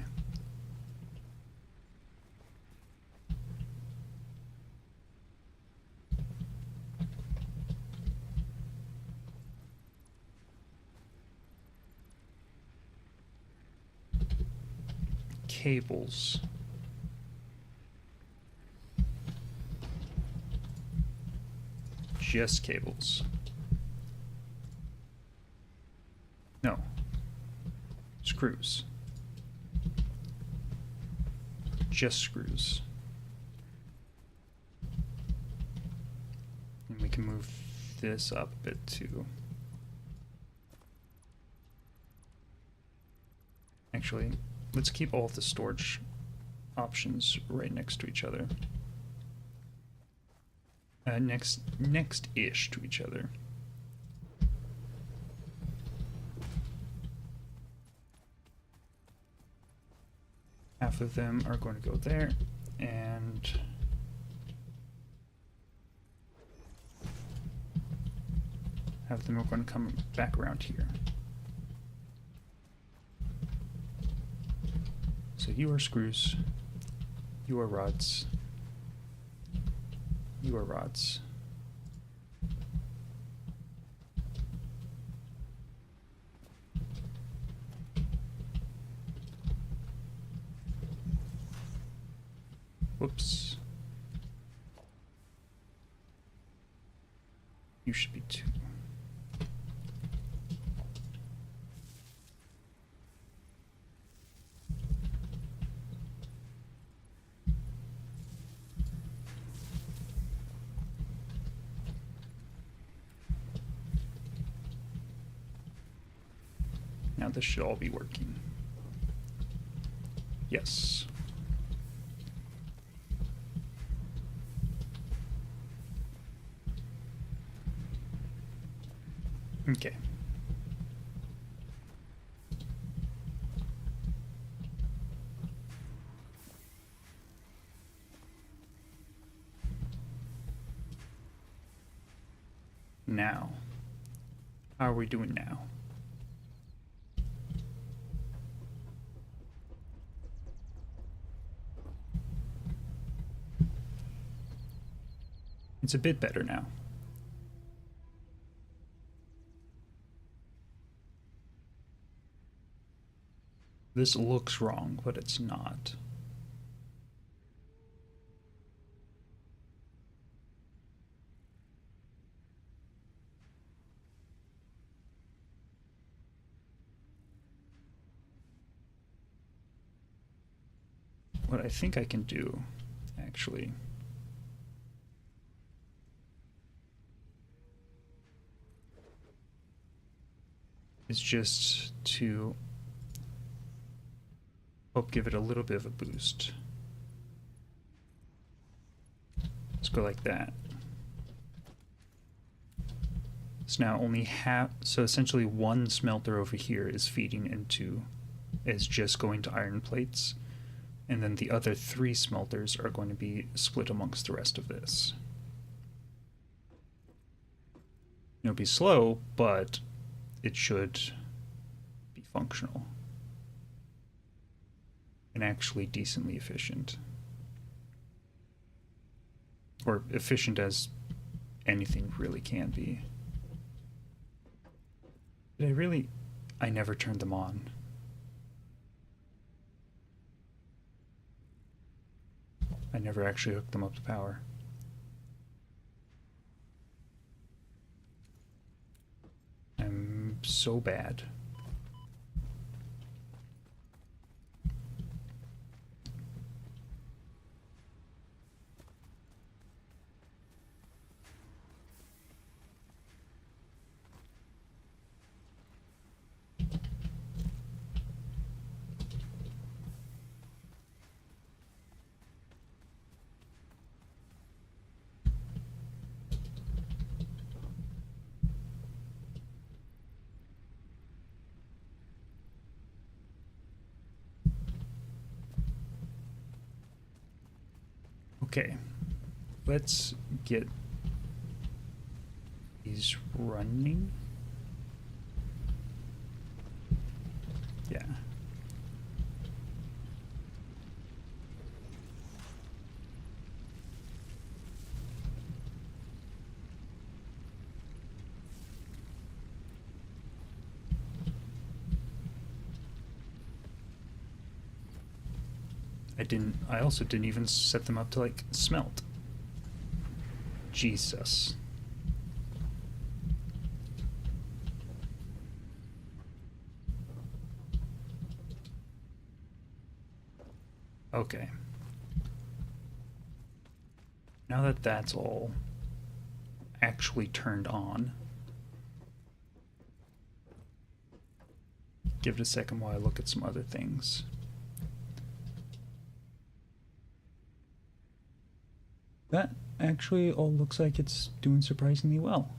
cables. Just cables. No. Screws. Just screws. And we can move this up a bit too. Actually, let's keep all of the storage options right next to each other. Next-ish to each other. Half of them are going to go there, and half of them are going to come back around here. So you are screws, you are rods, you are rods. Whoops. You should be 2. Now this should all be working. Yes. Okay. now? How are we doing now? It's a bit better now. This looks wrong, but it's not. What I think I can do, actually, is just to give it a little bit of a boost. Let's go like that. So now only half, so essentially one smelter over here is feeding into, is just going to iron plates, and then the other 3 smelters are going to be split amongst the rest of this. It'll be slow, but it should be functional and actually decently efficient, or efficient as anything really can be. Did I never turned them on. I never actually hooked them up to power. I'm so bad. Okay, let's get these running. Yeah. I also didn't even set them up to, like, smelt. Jesus. Okay. Now that that's all actually turned on, give it a second while I look at some other things. That actually all looks like it's doing surprisingly well.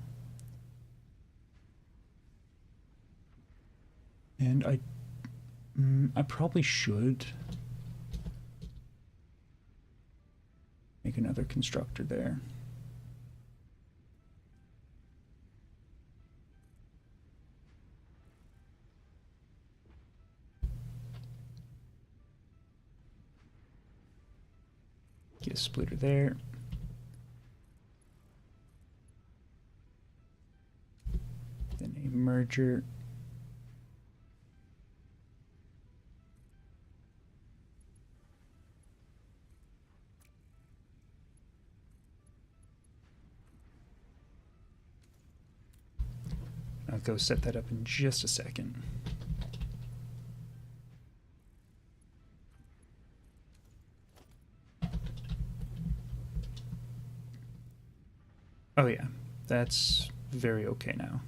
And I probably should make another constructor there. Get a splitter there. Then a merger. I'll go set that up in just a second. Oh yeah, that's very okay now.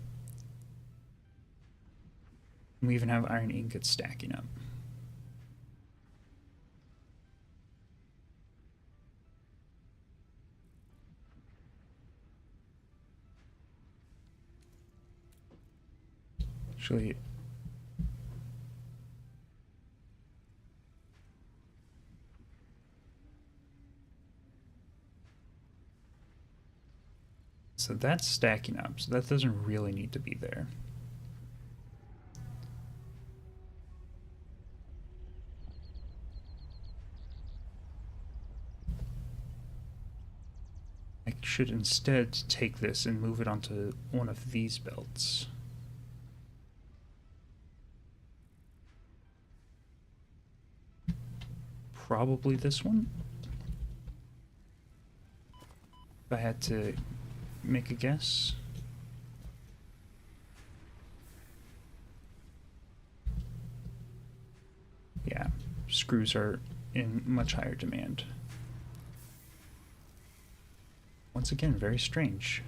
We even have iron ingots stacking up. Actually, So that's stacking up, so that doesn't really need to be there. I should instead take this and move it onto one of these belts. Probably this one. If I had to make a guess. Yeah, screws are in much higher demand. Once again, very strange.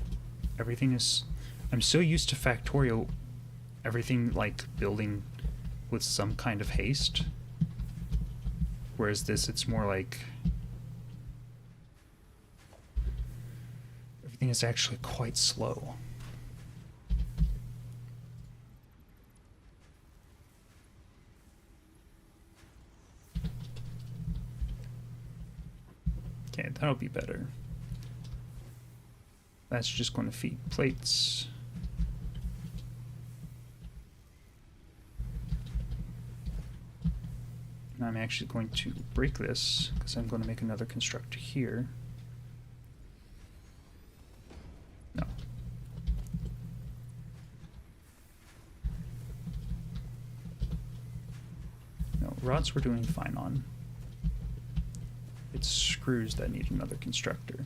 Everything is... I'm so used to Factorio, everything like building with some kind of haste. Whereas this, it's more like... everything is actually quite slow. Okay, that'll be better. That's just going to feed plates. And I'm actually going to break this because I'm going to make another constructor here. No. No, rods we're doing fine on. It's screws that need another constructor.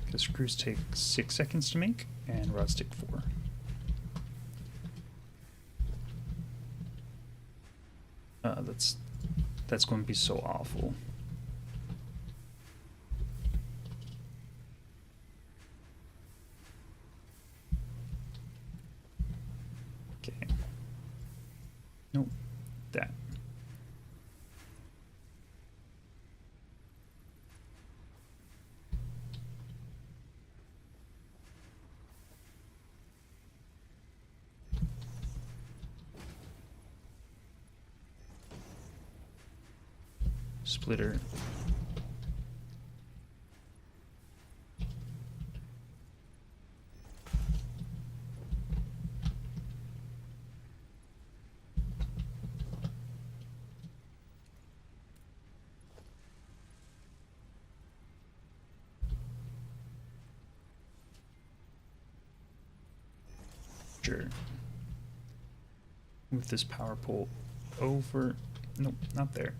Because screws take 6 seconds to make, and rods take 4. That's going to be so awful. Okay. Nope. That. Splitter. Sure. Move this power pole over. Nope, not there.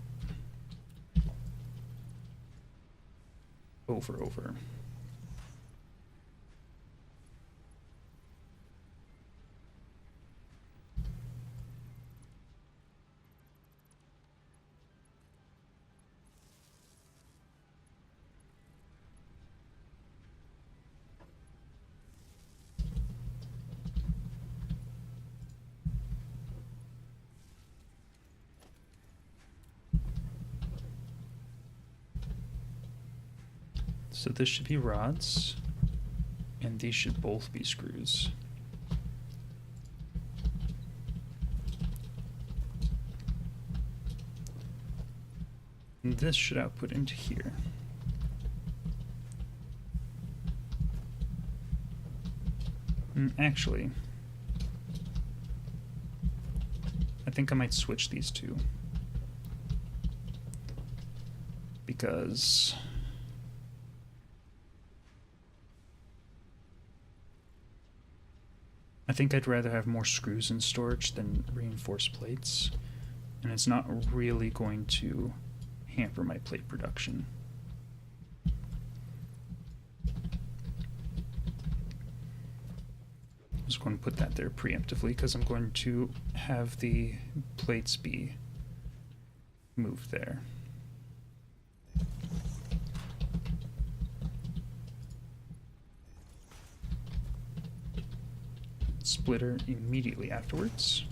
Over. So this should be rods, and these should both be screws. And this should output into here. Actually, I think I might switch these two. Because... I think I'd rather have more screws in storage than reinforced plates, and it's not really going to hamper my plate production. I'm just going to put that there preemptively because I'm going to have the plates be moved there. Splitter immediately afterwards.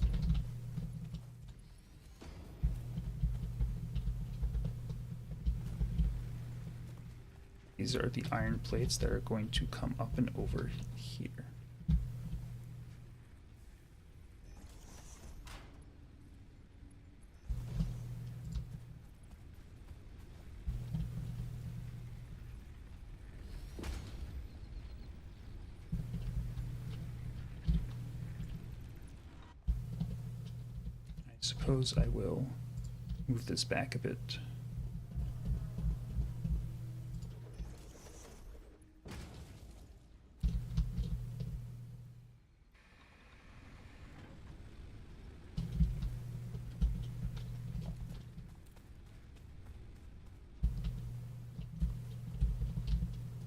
These are the iron plates that are going to come up and over here. suppose I will move this back a bit.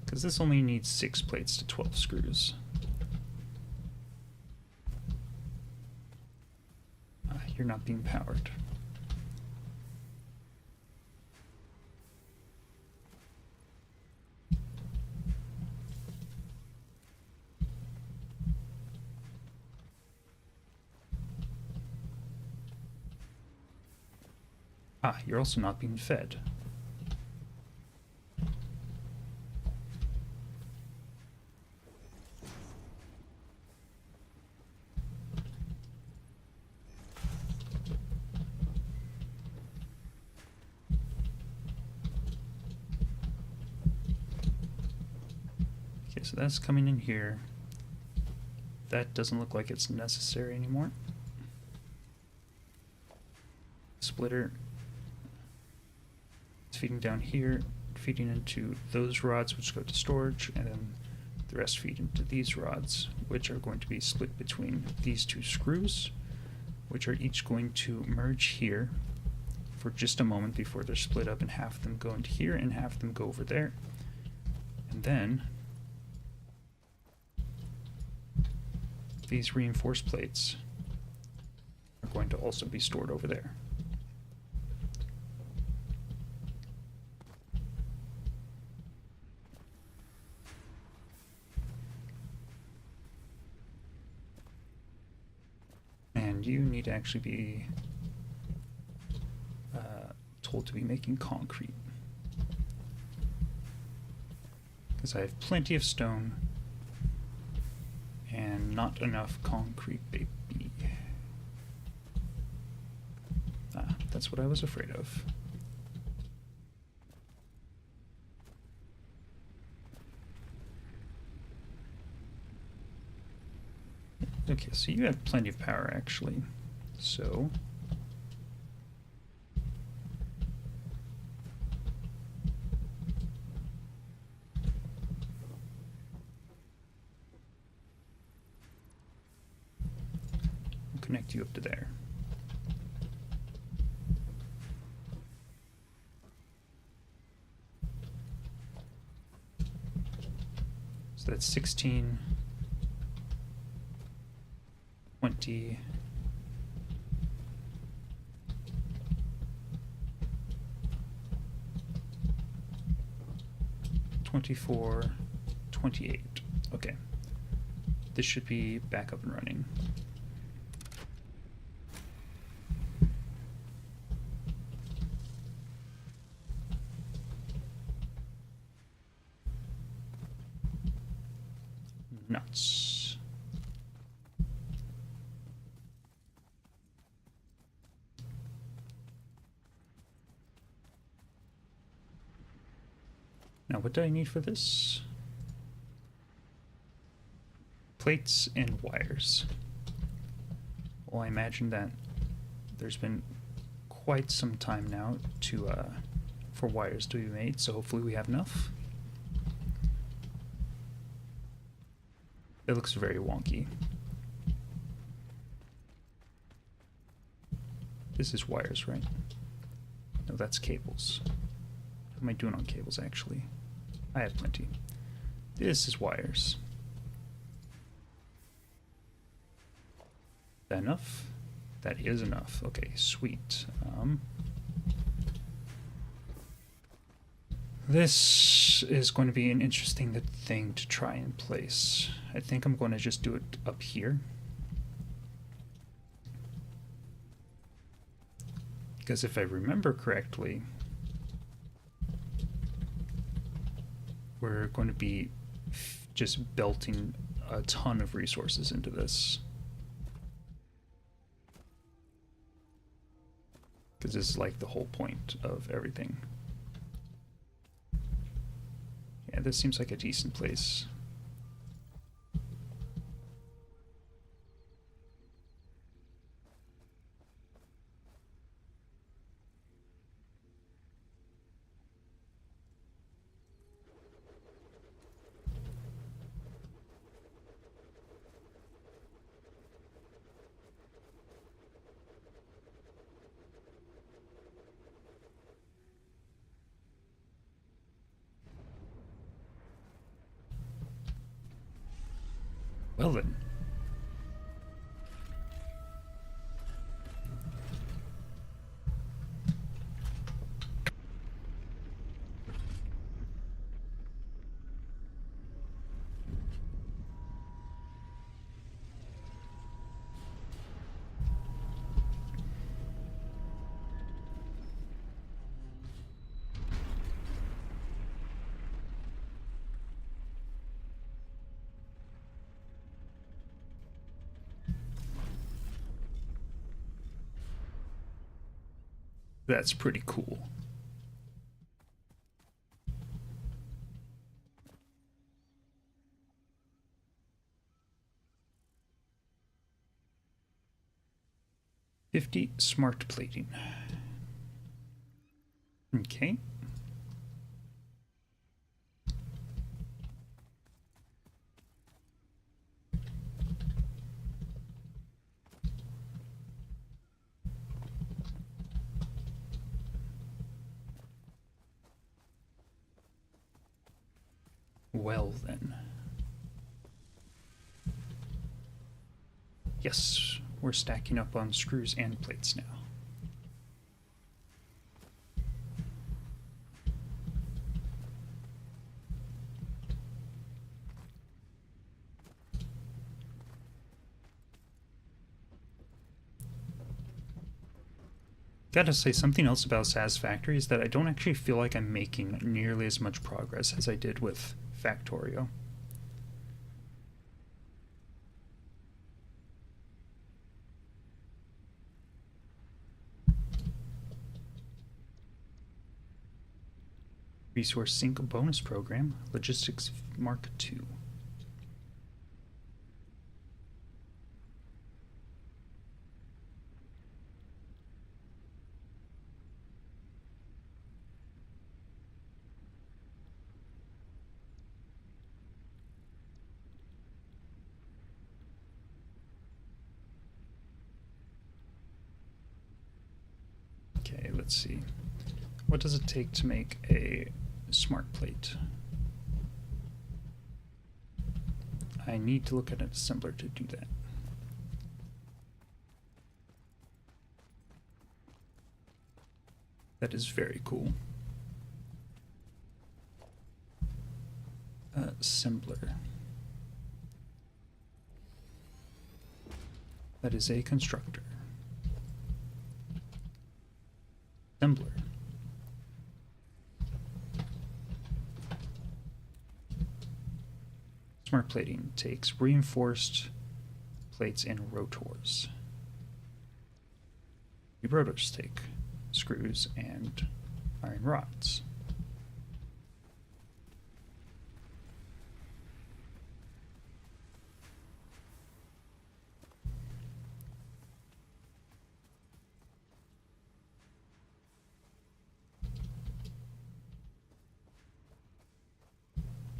Because this only needs 6 plates to 12 screws. You're not being powered. You're also not being fed. Okay, so that's coming in here. That doesn't look like it's necessary anymore. Splitter. It's feeding down here, feeding into those rods which go to storage, and then the rest feed into these rods, which are going to be split between these 2 screws, which are each going to merge here for just a moment before they're split up, and half of them go into here and half of them go over there. And then these reinforced plates are going to also be stored over there. And you need to actually be told to be making concrete. Because I have plenty of stone and not enough concrete, baby. That's what I was afraid of. Okay, so you have plenty of power, actually. So I'll connect you up to there. So that's 16, 20, 24, 28. Okay. This should be back up and running. Nuts. Now, what do I need for this? Plates and wires. Well, I imagine that there's been quite some time now to for wires to be made, so hopefully we have enough. It looks very wonky. This is wires, right? No, that's cables. How am I doing on cables, actually? I have plenty. This is wires. Is that enough? That is enough. Okay, sweet. This is going to be an interesting thing to try and place. I think I'm going to just do it up here. Because if I remember correctly, we're going to be just belting a ton of resources into this. Because this is like the whole point of everything. Yeah, this seems like a decent place. Well then. That's pretty cool. $50 smart plating. Okay. Well then. Yes, we're stacking up on screws and plates now. Gotta say, something else about Satisfactory is that I don't actually feel like I'm making nearly as much progress as I did with Factorio. Resource Sync bonus program, Logistics Mark II. Okay, let's see. What does it take to make a smart plate? I need to look at an assembler to do that. That is very cool. Assembler. That is a constructor. Assembler. Smart plating takes reinforced plates and rotors. The rotors take screws and iron rods.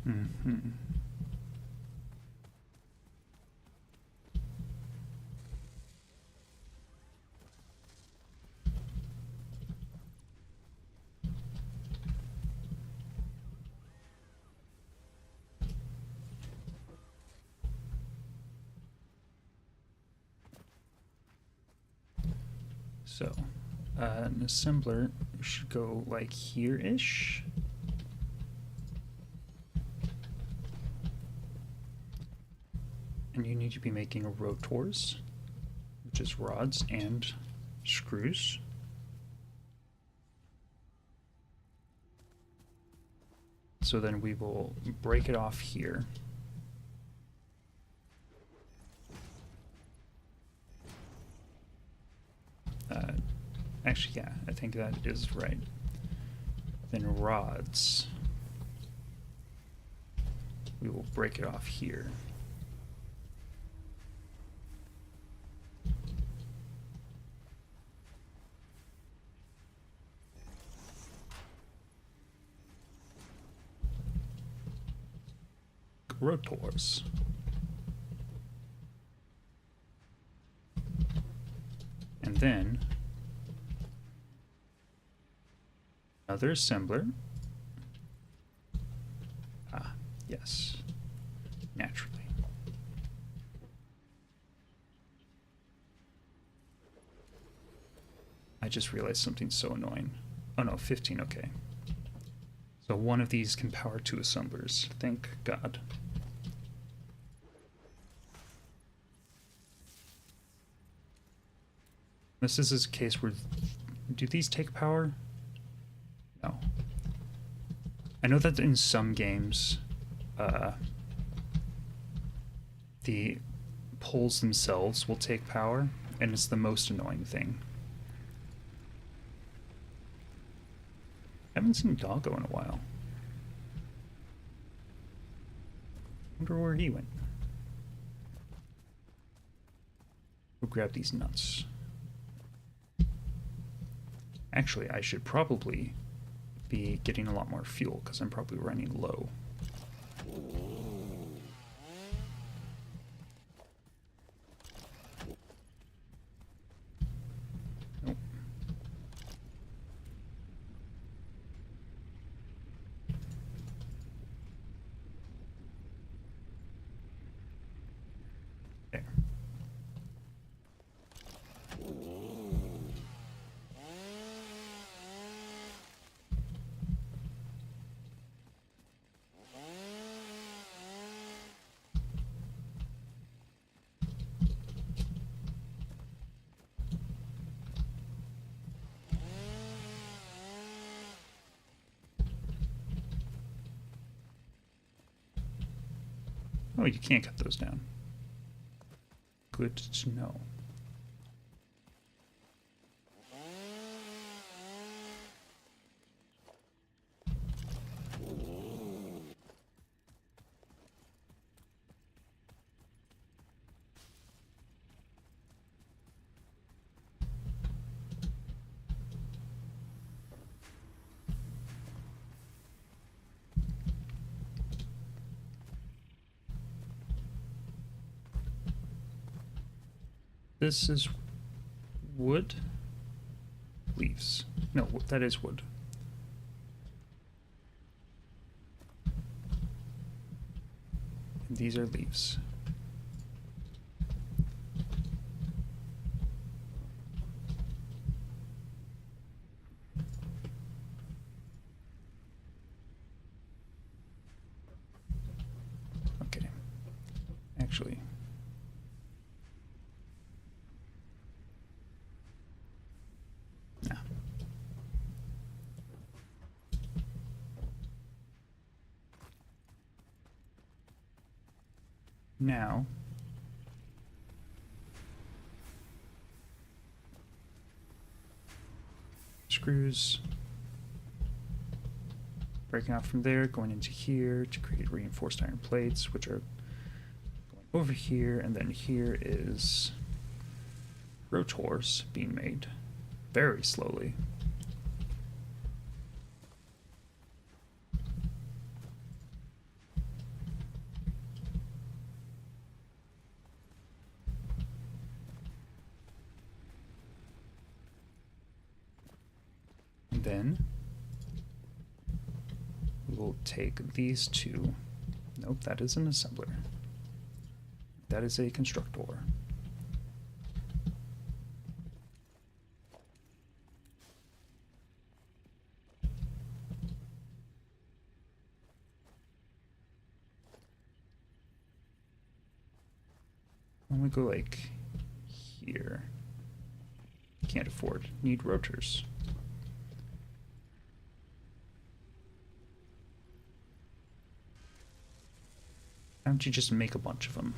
Mm-hmm. So, an assembler should go like here-ish. And you need to be making rotors, which is rods and screws. So then we will break it off here. Actually, yeah, I think that is right. Then rods. We will break it off here. Rotors. And then another assembler. Ah, yes. Naturally. just realized something so annoying. Oh no, 15, okay. So one of these can power 2 assemblers. Thank God. This is a case where... Do these take power? No. I know that in some games, the poles themselves will take power, and it's the most annoying thing. I haven't seen Doggo in a while. Wonder where he went. We'll grab these nuts. Actually, I should probably be getting a lot more fuel, because I'm probably running low. Nope. There. Oh, you can't cut those down. Good to know. This is wood? Leaves. No, that is wood. And these are leaves. Okay. Actually... Now, screws breaking off from there, going into here to create reinforced iron plates, which are going over here, and then here is rotors being made very slowly. Then we will take these two. Nope, that is an assembler. That is a constructor. When we go like here, can't afford, need rotors. Why don't you just make a bunch of them?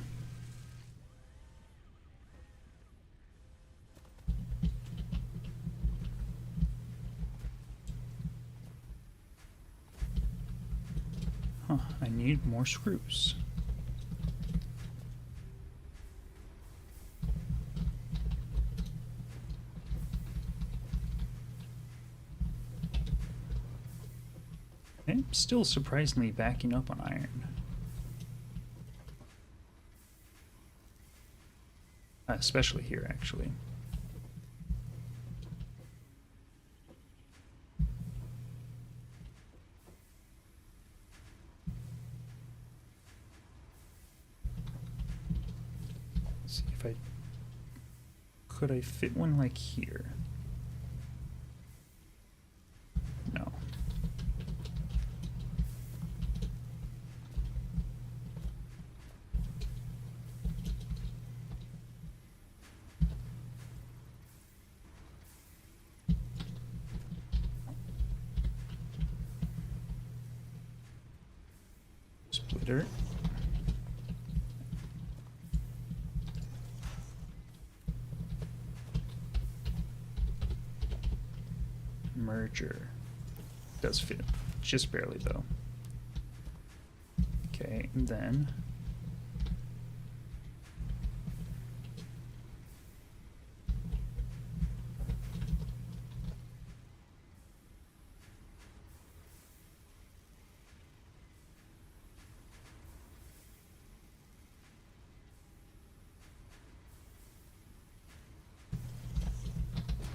Huh, I need more screws. I'm still surprisingly backing up on iron. Especially here, actually. Let's see if I... Could I fit one like here? Splitter. Merger. Does fit. Just barely, though. Okay, and then...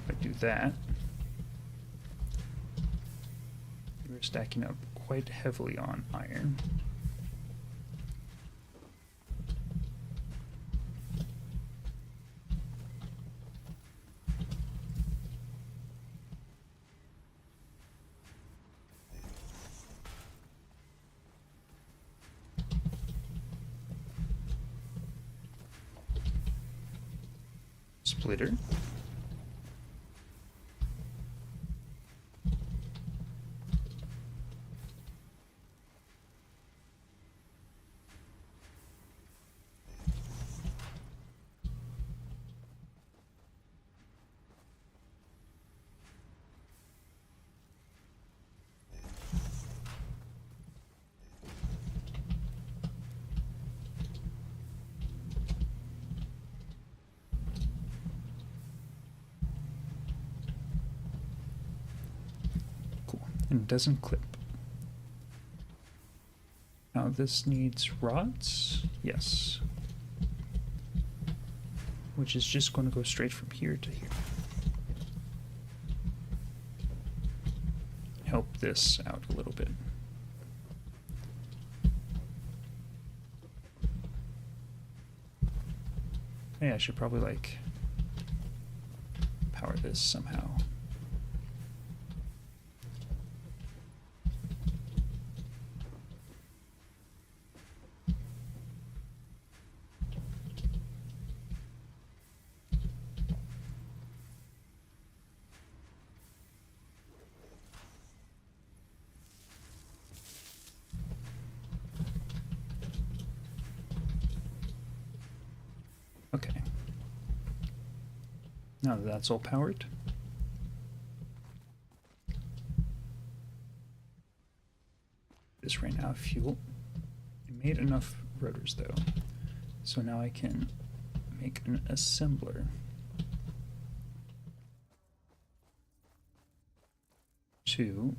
if I do that, we're stacking up quite heavily on iron. Splitter. And it doesn't clip. Now this needs rods, yes. Which is just going to go straight from here to here. Help this out a little bit. Hey, I should probably like power this somehow. Okay. Now that that's all powered, this ran out of fuel. It made enough rotors though, so now I can make an assembler. To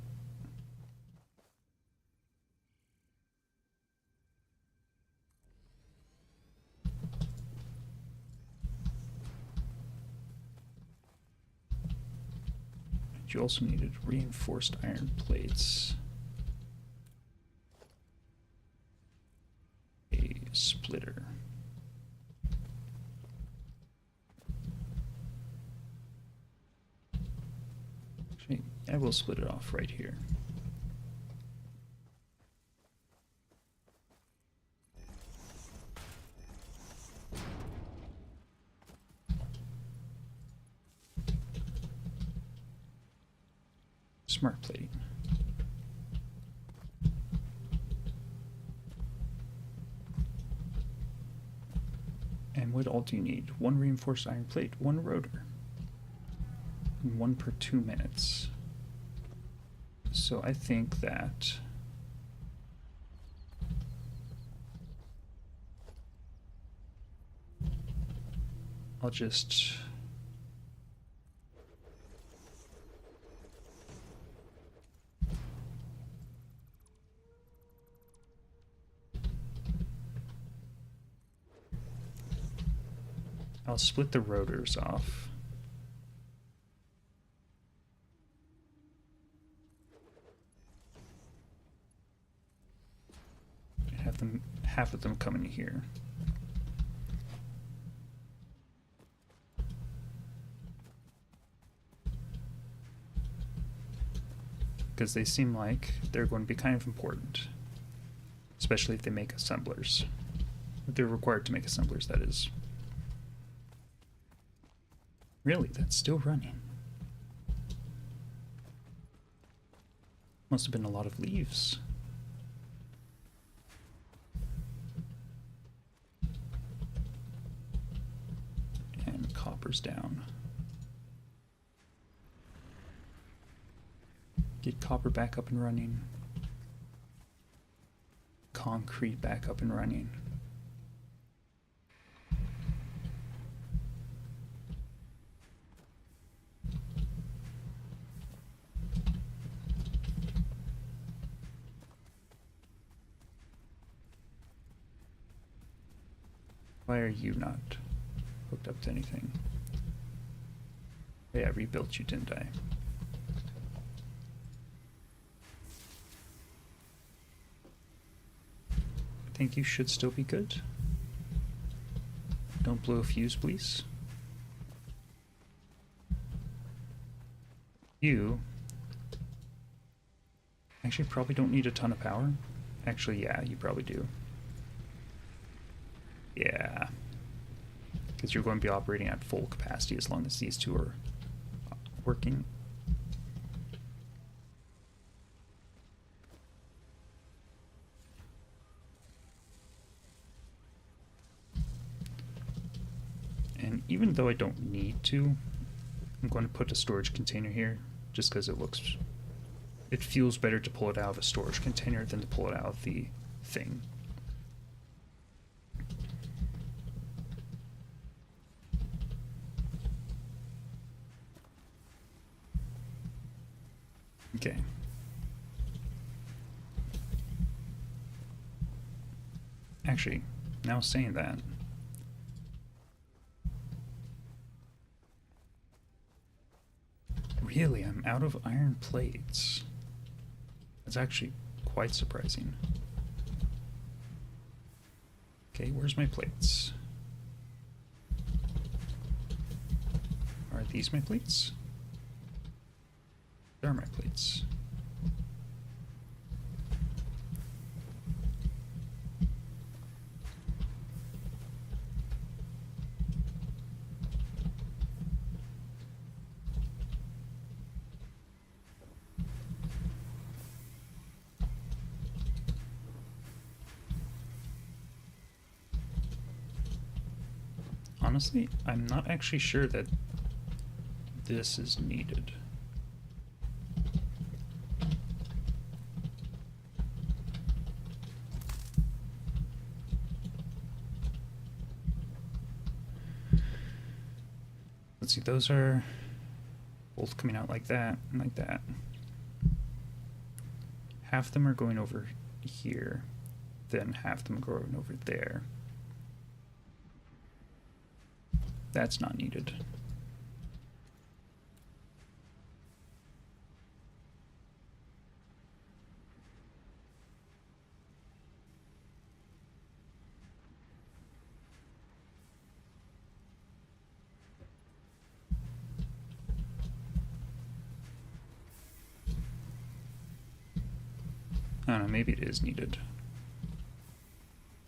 you also needed reinforced iron plates, a splitter, actually I will split it off right here. Smart plating. And what all do you need? One reinforced iron plate, one rotor, and one per 2 minutes. So I think that I'll just I'll split the rotors off. And have them, half of them come in here. Because they seem like they're going to be kind of important. Especially if they make assemblers. If they're required to make assemblers, that is. Really, that's still running. Must have been a lot of leaves. choppers down. Get copper back up and running. Concrete back up and running. Why are you not hooked up to anything? Yeah, I rebuilt you, didn't I? I think you should still be good. Don't blow a fuse, please. You actually probably don't need a ton of power. Actually, yeah, you probably do. Yeah. Because you're going to be operating at full capacity as long as these two are working. And even though I don't need to, I'm going to put a storage container here just because it feels better to pull it out of a storage container than to pull it out of the thing. Okay. Actually, now saying that, really, I'm out of iron plates. That's actually quite surprising. Okay, where's my plates? Are these my plates? There are my plates. Honestly, I'm not actually sure that this is needed. Let's see, those are both coming out like that and like that. Half of them are going over here, then half of them are going over there. That's not needed. I don't know, maybe it is needed.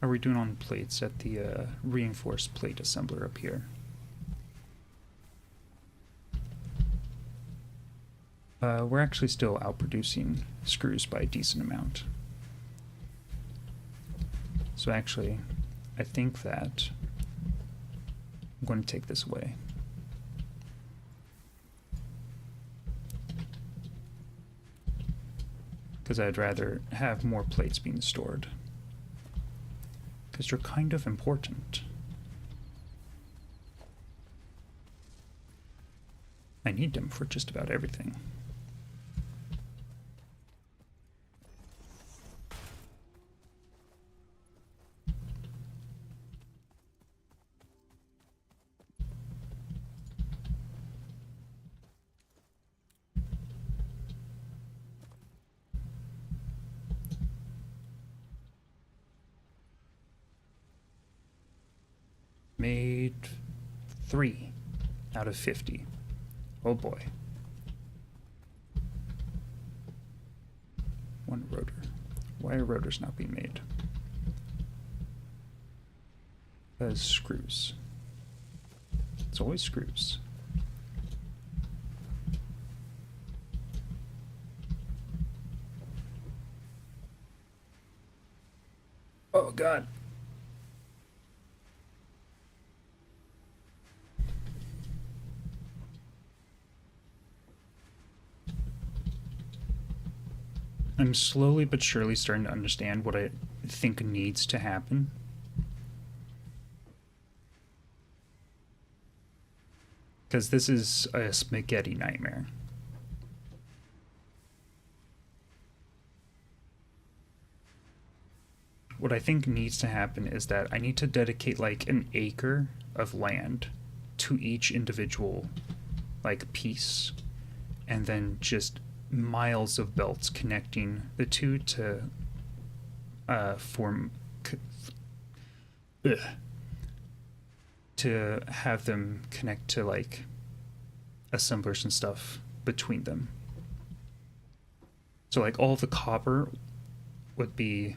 How are we doing on plates at the reinforced plate assembler up here? We're actually still outproducing screws by a decent amount. So actually, I think that I'm going to take this away. Because I'd rather have more plates being stored. Because they're kind of important. I need them for just about everything. Made 3 out of 50. Oh boy. 1 rotor. Why are rotors not being made? Because screws. It's always screws. Oh god. I'm slowly but surely starting to understand what I think needs to happen. Because this is a spaghetti nightmare. What I think needs to happen is that I need to dedicate like an acre of land to each individual like piece, and then just miles of belts connecting the two to form to have them connect to like assemblers and stuff between them. So like all the copper would be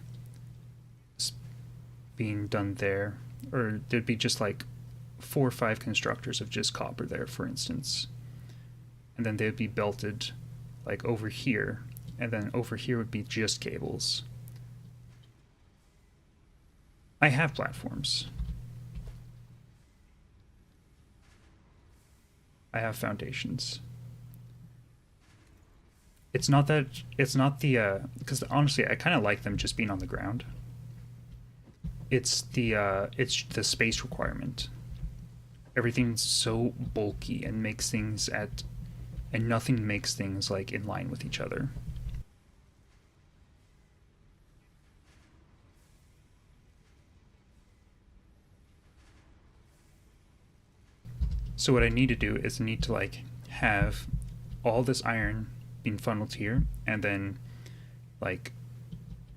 being done there, or there'd be just like 4 or 5 constructors of just copper there, for instance, and then they'd be belted like over here, and then over here would be just cables. I have platforms. I have foundations. It's not the because honestly I kind of like them just being on the ground. It's the space requirement. Everything's so bulky and nothing makes things like in line with each other. So what I need to do is I need to like have all this iron being funneled here, and then like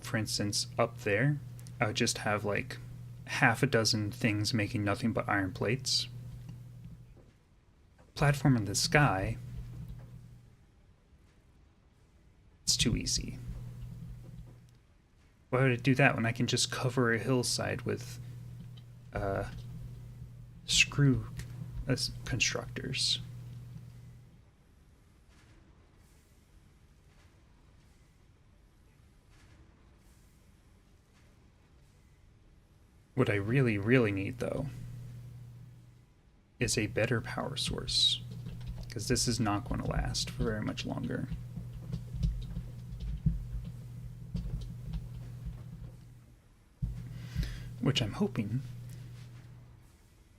for instance up there I would just have like half a dozen things making nothing but iron plates. Platform in the sky, it's too easy. Why would I do that when I can just cover a hillside with screw constructors? What I really, really need, though, is a better power source, because this is not going to last for very much longer. Which I'm hoping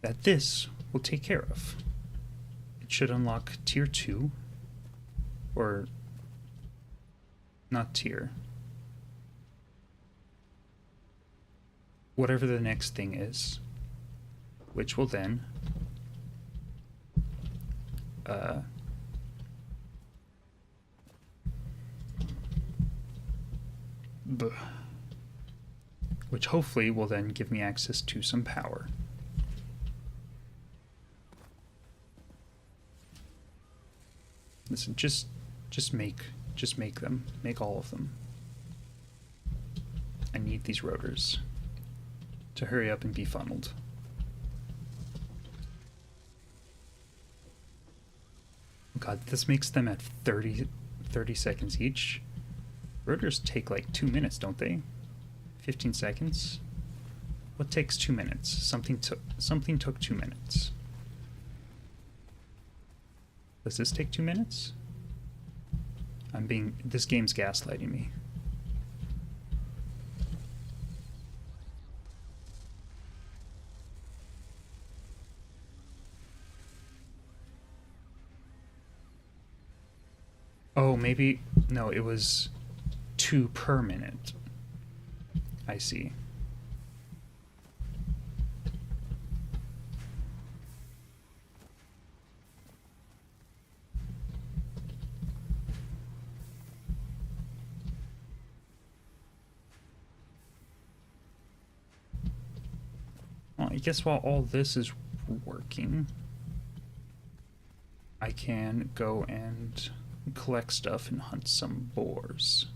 that this will take care of. It should unlock tier 2, or not tier, whatever the next thing is, which will then which hopefully will then give me access to some power. Listen, just make them. Make all of them. I need these rotors to hurry up and be funneled. God, this makes them at 30 seconds each. Rotors take like 2 minutes, don't they? 15 seconds? What takes 2 minutes? Something took 2 minutes. Does this take 2 minutes? This game's gaslighting me. Oh, maybe, no, it was 2 per minute. I see. Well, I guess while all this is working, I can go and collect stuff and hunt some boars.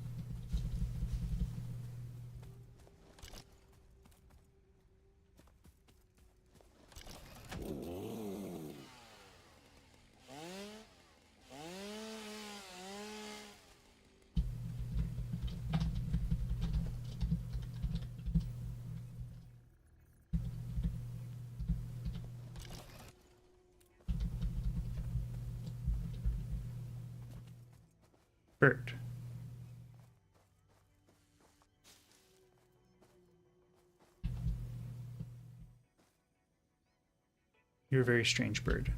Bird. You're a very strange bird.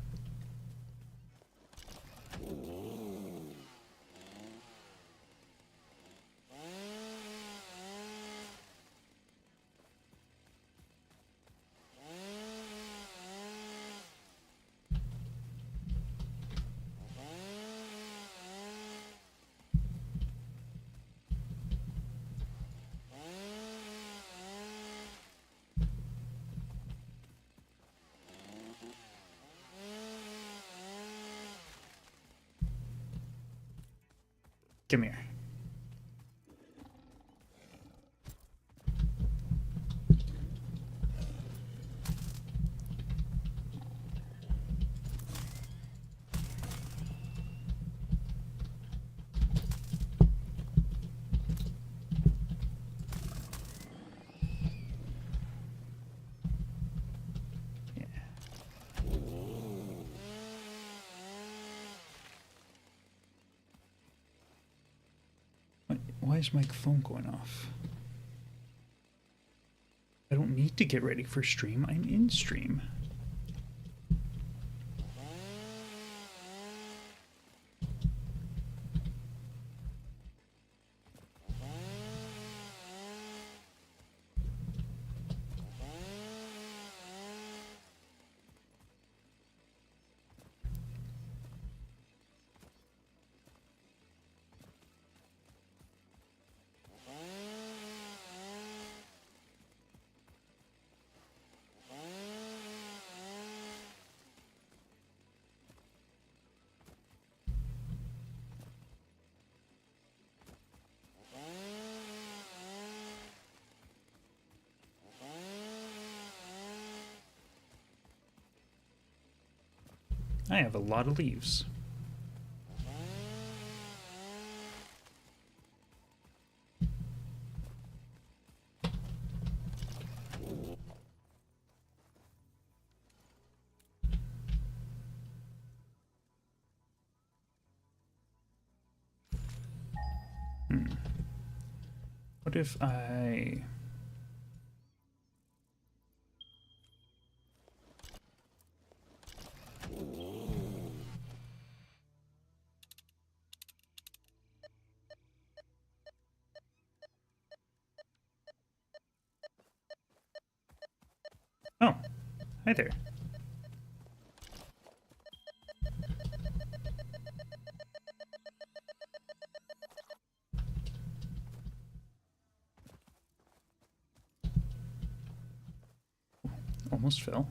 Come here. Yeah. Why is my phone going off? I don't need to get ready for stream. I'm in stream. I have a lot of leaves. What if I... Oh, hi there. Almost fell.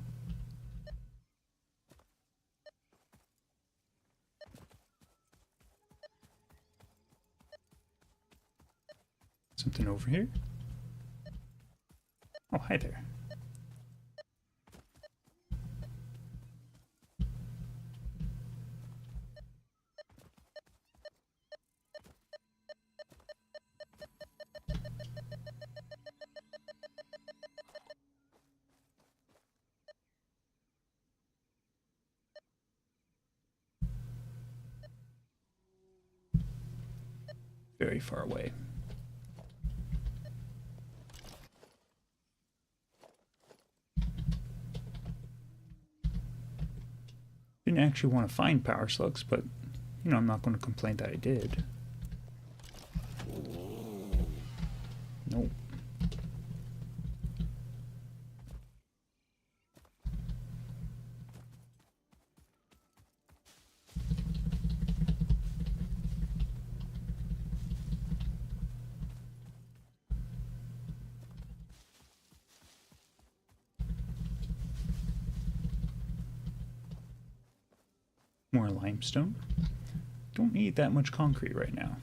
Something over here? Oh, hi there. Very far away. Didn't actually want to find power slugs, but, you know, I'm not going to complain that I did. Nope. More limestone. Don't need that much concrete right now.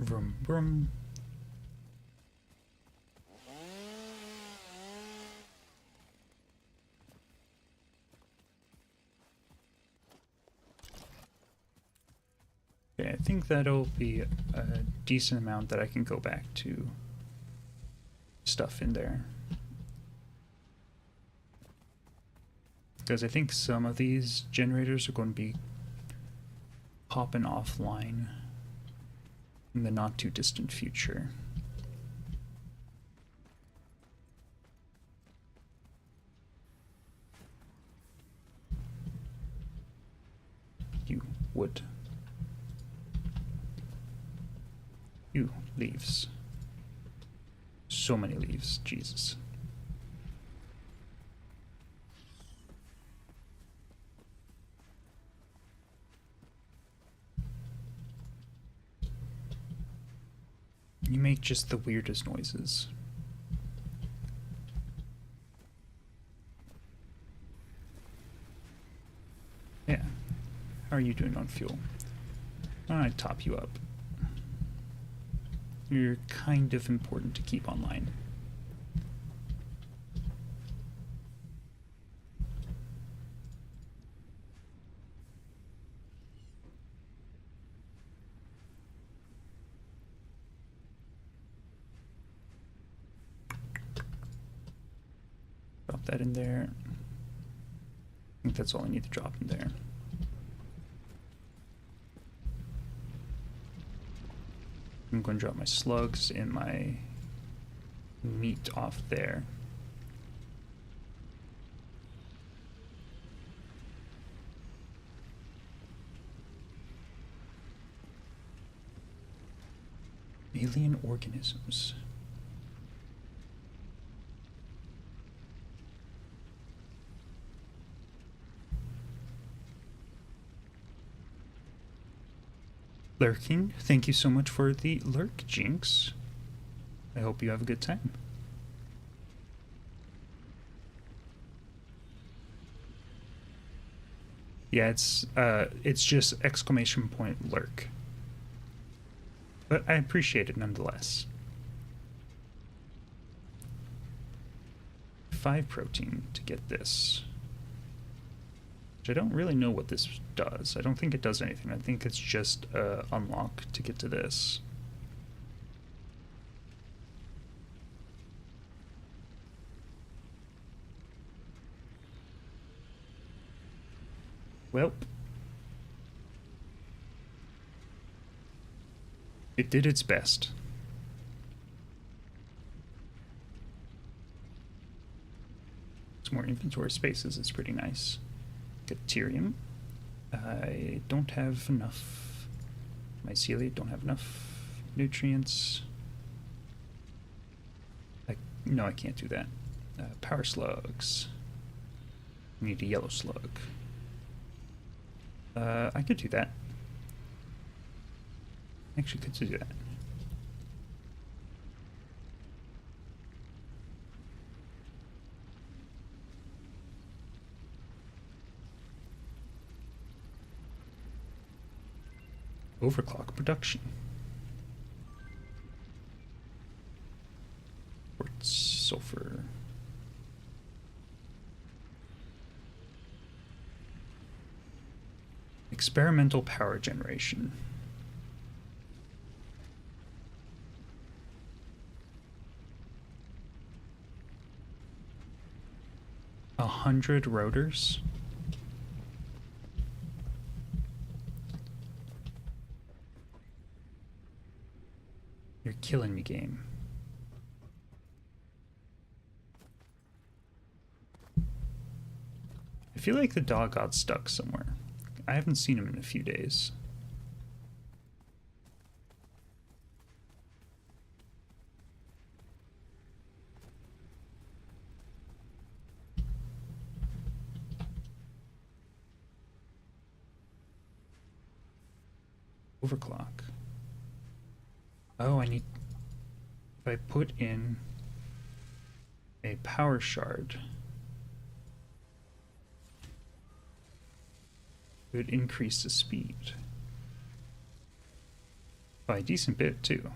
Vroom, vroom. Okay, I think that'll be a decent amount that I can go back to stuff in there. Because I think some of these generators are going to be popping offline in the not too distant future. You wood. You leaves. So many leaves, Jesus. You make just the weirdest noises. Yeah. How are you doing on fuel? Why don't I top you up? You're kind of important to keep online. Drop that in there. I think that's all I need to drop in there. I'm going to drop my slugs and my meat off there. Alien organisms. Lurking, thank you so much for the lurk, Jinx. I hope you have a good time. Yeah, it's just exclamation point lurk. But I appreciate it nonetheless. 5 protein to get this. Which I don't really know what this does. I don't think it does anything. I think it's just unlock to get to this. Well, it did its best. Some more inventory spaces is pretty nice. Deuterium. I don't have enough mycelia, don't have enough nutrients. No, I can't do that. Power slugs. I need a yellow slug. I could do that. Actually, could do that. Overclock production. Quartz, sulfur. Experimental power generation. A 100 rotors. You're killing me, game. I feel like the dog got stuck somewhere. I haven't seen him in a few days. Overclock. Oh, I need... If I put in a power shard, it would increase the speed. By a decent bit, too.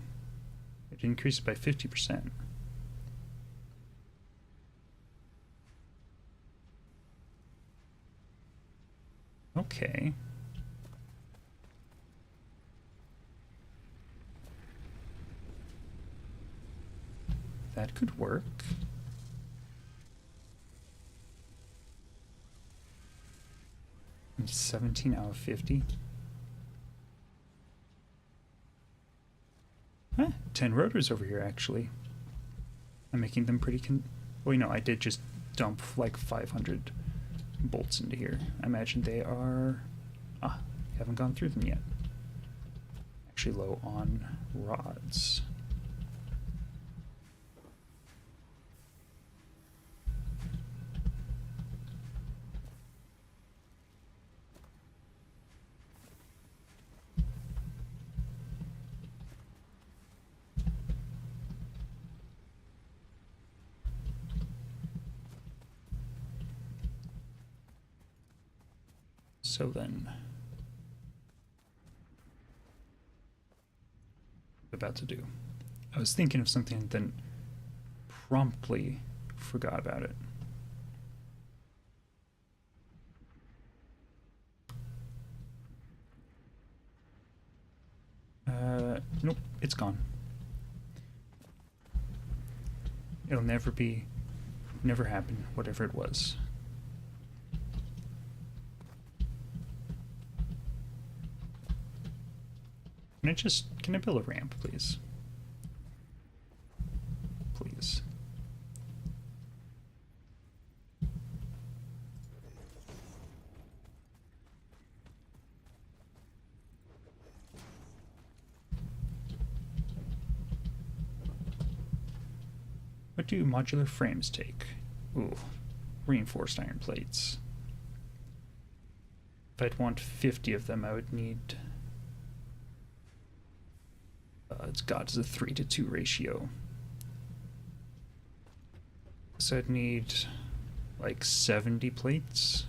It increased by 50%. Okay. That could work. And 17 out of 50. Huh, 10 rotors over here, actually. I'm making them pretty wait, no, I did just dump like 500 bolts into here. I imagine they are... haven't gone through them yet. Actually low on rods. So then, about to do. I was thinking of something and then promptly forgot about it. Nope, it's gone. It'll never happen, whatever it was. Can I build a ramp, please? Please. What do modular frames take? Ooh, reinforced iron plates. If I'd want 50 of them, I would need... it's got a 3-to-2 ratio. So I'd need like 70 plates.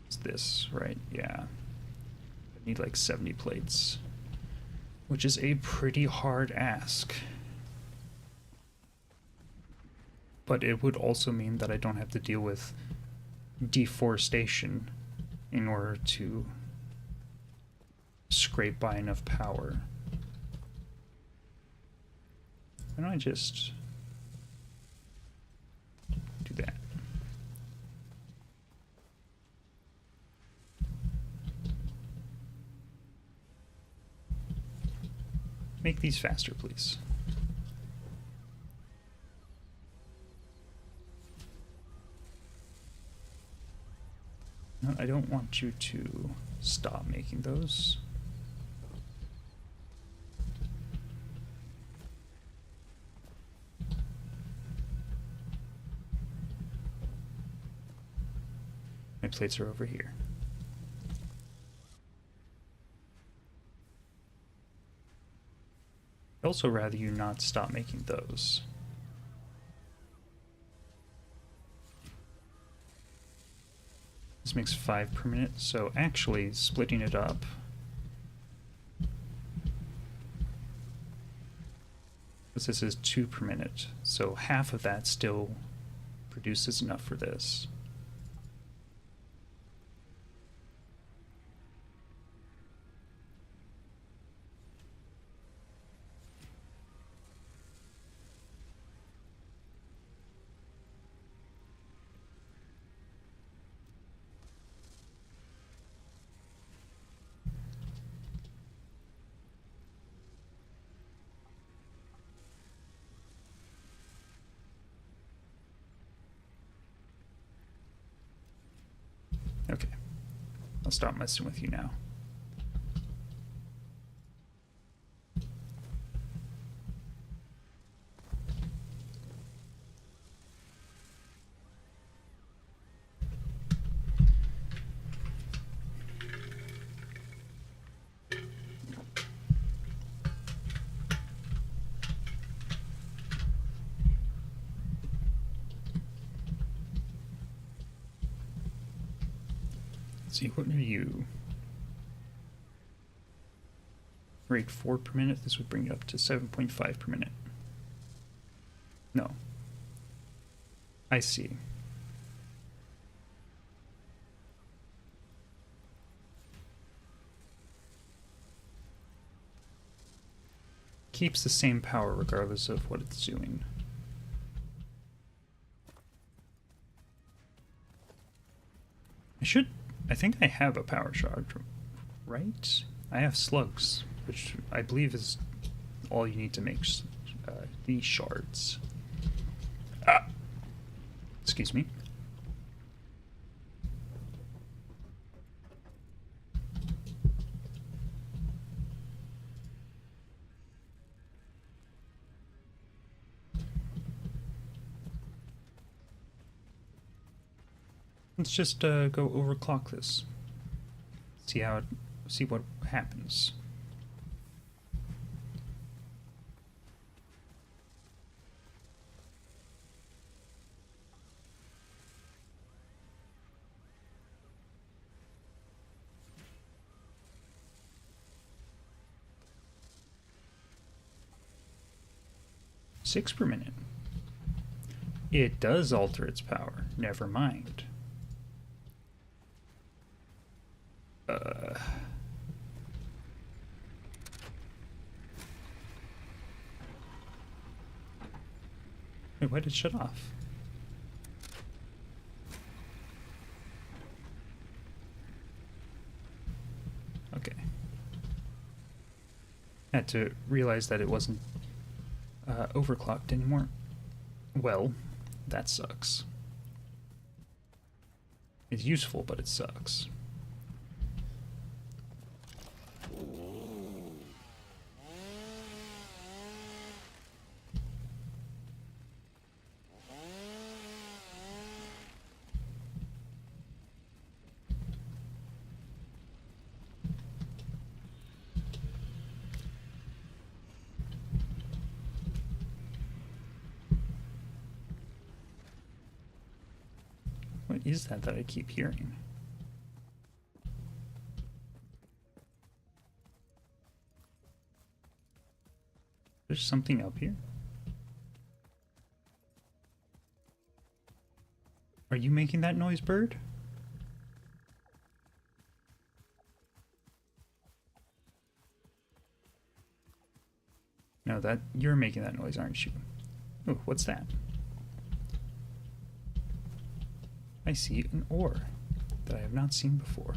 It's this, right? Yeah. I need like 70 plates, which is a pretty hard ask. But it would also mean that I don't have to deal with deforestation in order to scrape by enough power. Why don't I just do that? Make these faster, please. No, I don't want you to stop making those. My plates are over here. I'd also rather you not stop making those. This makes 5 per minute, so actually splitting it up, this is 2 per minute, so half of that still produces enough for this. Okay, I'll stop messing with you now. See, what are you? Rate 4 per minute. This would bring it up to 7.5 per minute. No. I see. Keeps the same power regardless of what it's doing. I think I have a power shard, right? I have slugs, which I believe is all you need to make these shards. Ah! Excuse me. Let's just go overclock this. See what happens. Six per minute. It does alter its power. Never mind. Wait, why did it shut off? Okay. Had to realize that it wasn't overclocked anymore. Well, that sucks. It's useful, but it sucks. What is that I keep hearing? There's something up here? Are you making that noise, bird? No, you're making that noise, aren't you? Oh, what's that? I see an ore that I have not seen before.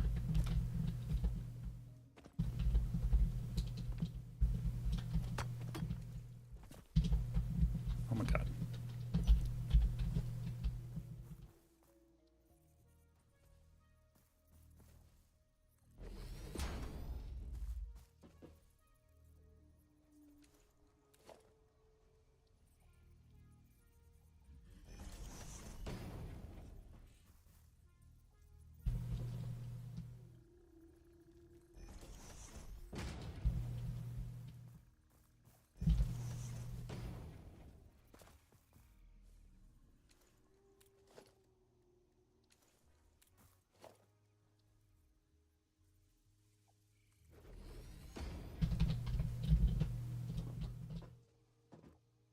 Oh my god.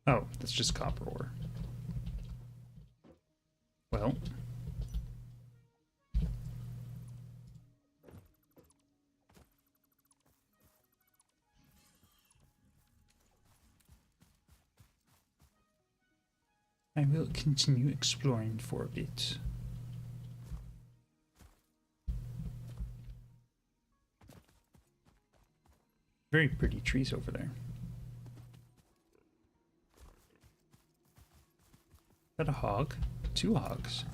Oh, that's just copper ore. Well. I will continue exploring for a bit. Very pretty trees over there. Is that a hog? 2 hogs.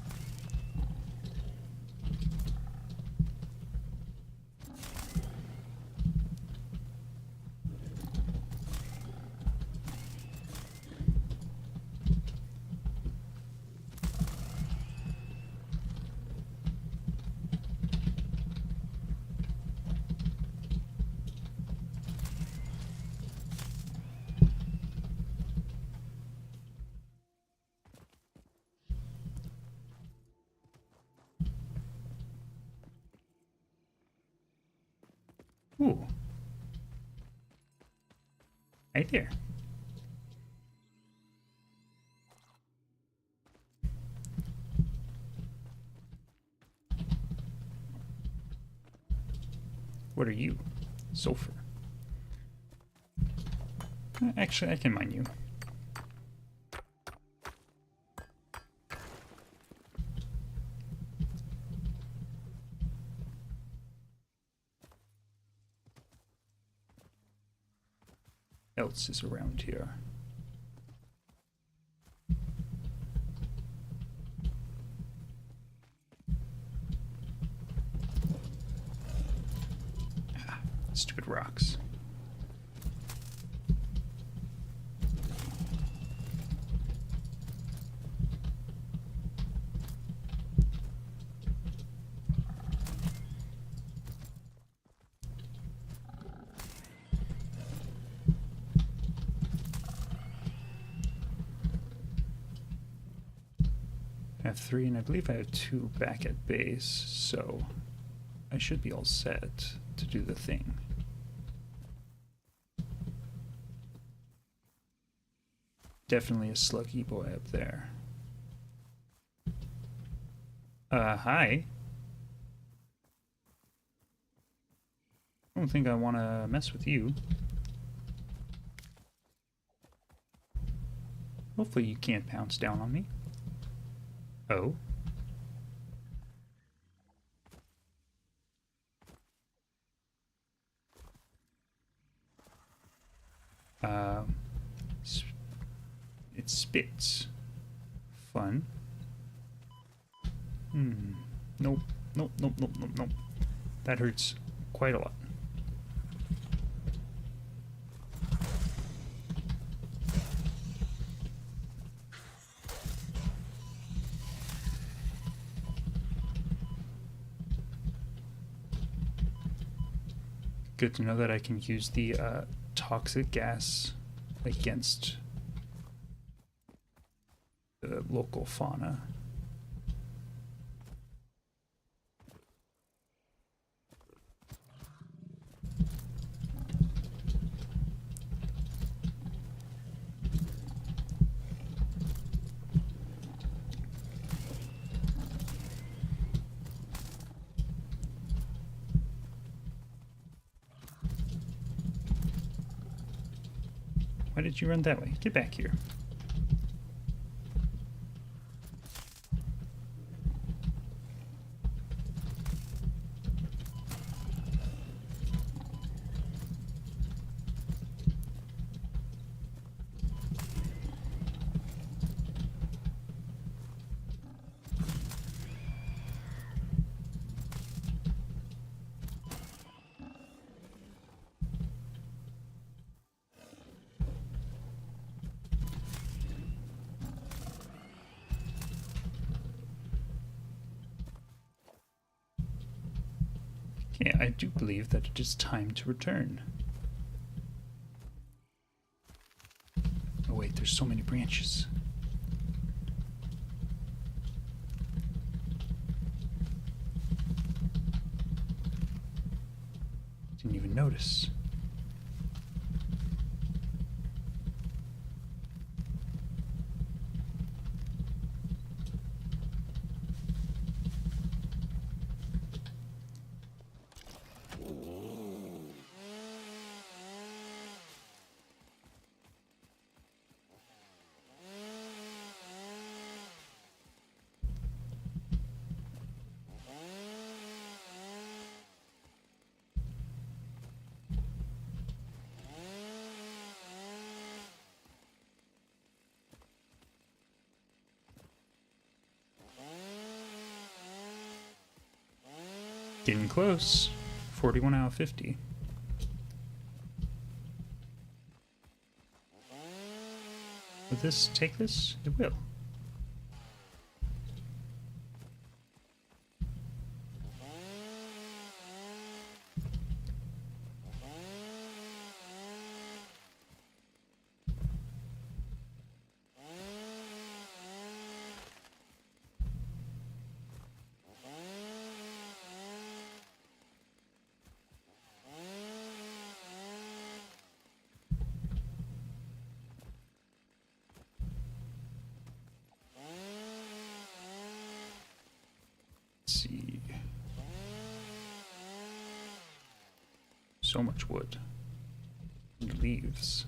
Ooh. Right there. What are you? Sulfur. Actually, I can mine you. Else is around here. Ah, stupid rocks. I have 3, and I believe I have 2 back at base, so I should be all set to do the thing. Definitely a sluggy boy up there. Hi. I don't think I want to mess with you. Hopefully you can't pounce down on me. Oh. Um, it spits. Fun. Nope. Nope, nope, nope, nope, nope. That hurts quite a lot. Good to know that I can use the toxic gas against the local fauna. Why did you run that way? Get back here. Yeah, I do believe that it is time to return. Oh wait, there's so many branches. Didn't even notice. Getting close. 41 out of 50. Will this take this? It will. So much wood. And leaves.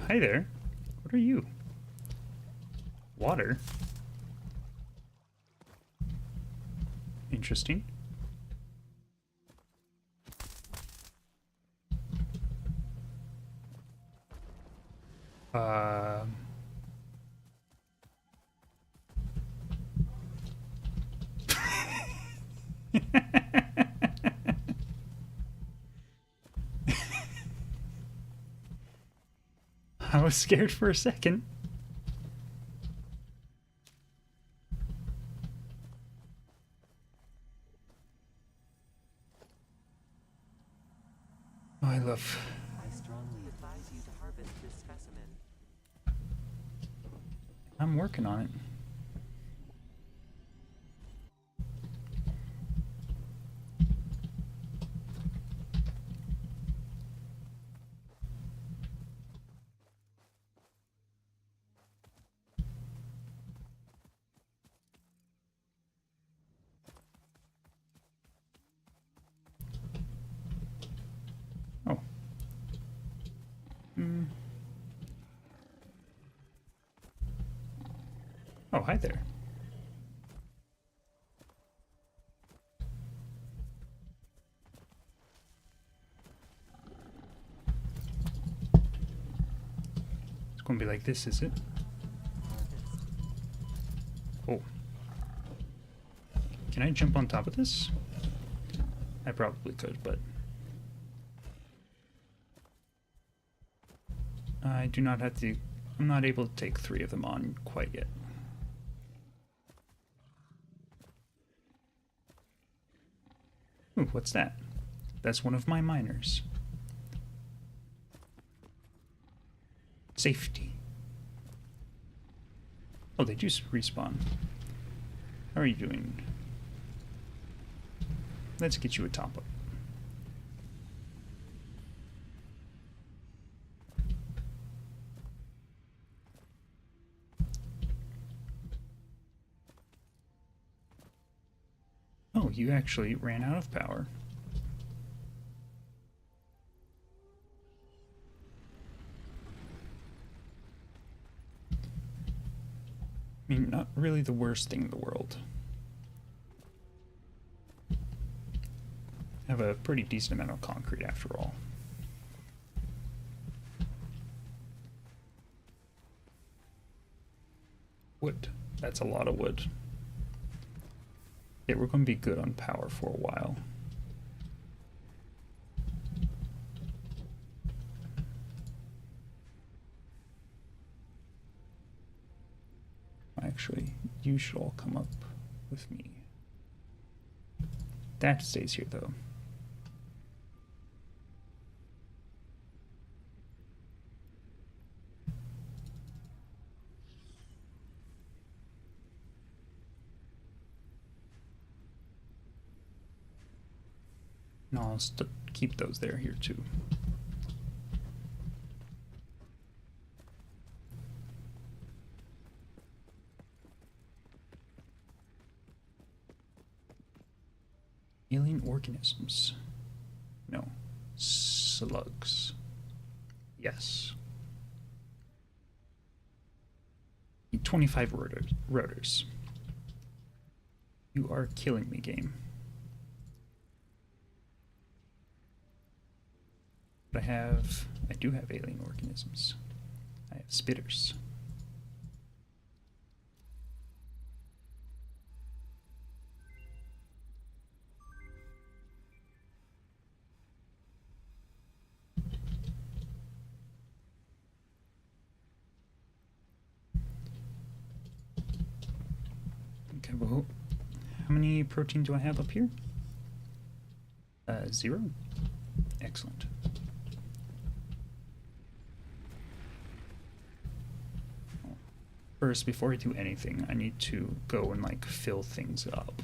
Hi there. What are you? Water? Interesting. Um... I was scared for a second. Oh, I love... I strongly advise you to harvest this specimen. I'm working on it. Oh. Oh, hi there. It's gonna be like this, is it? Oh. Can I jump on top of this? I probably could, but... I do not have to... I'm not able to take 3 of them on quite yet. Ooh, what's that? That's one of my miners. Safety. Oh, they do respawn. How are you doing? Let's get you a top up. Oh, you actually ran out of power. I mean, not really the worst thing in the world. I have a pretty decent amount of concrete after all. Wood. That's a lot of wood. Yeah, we're going to be good on power for a while. Actually, you should all come up with me. That stays here, though. No, I'll keep those there here, too. Alien organisms. No. Slugs. Yes. 25 rotors. You are killing me, game. But I do have alien organisms. I have spitters. Well, how many protein do I have up here? 0. Excellent. First, before I do anything, I need to go and like fill things up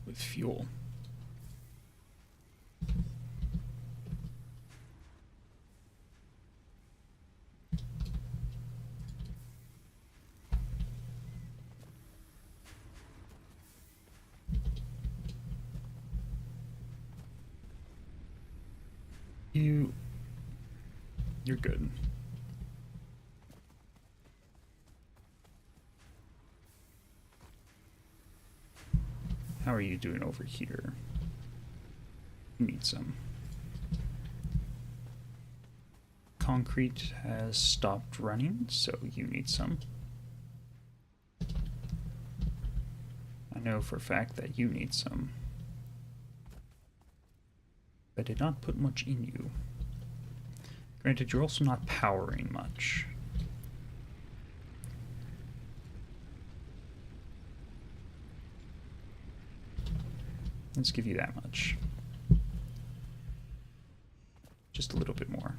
with fuel. You're good. How are you doing over here? You need some. Concrete has stopped running, so you need some. I know for a fact that you need some. I did not put much in you. Granted, you're also not powering much. Let's give you that much. Just a little bit more.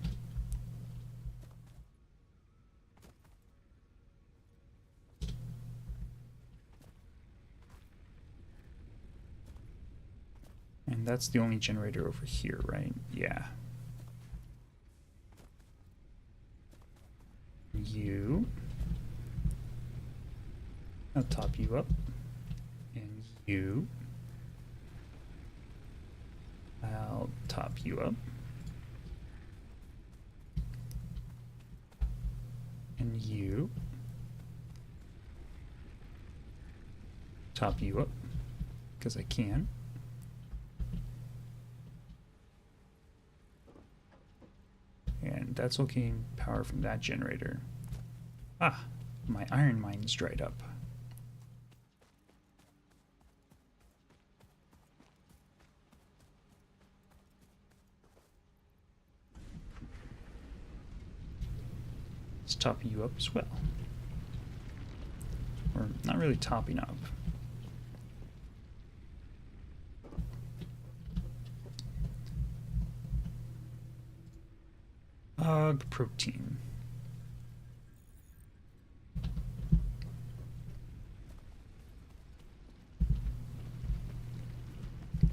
And that's the only generator over here, right? Yeah. You. I'll top you up. And you. I'll top you up. And you. Top you up. Because I can. And that's all getting power from that generator. Ah, my iron mine's dried up. Let's top you up as well. Or not really topping up. Protein.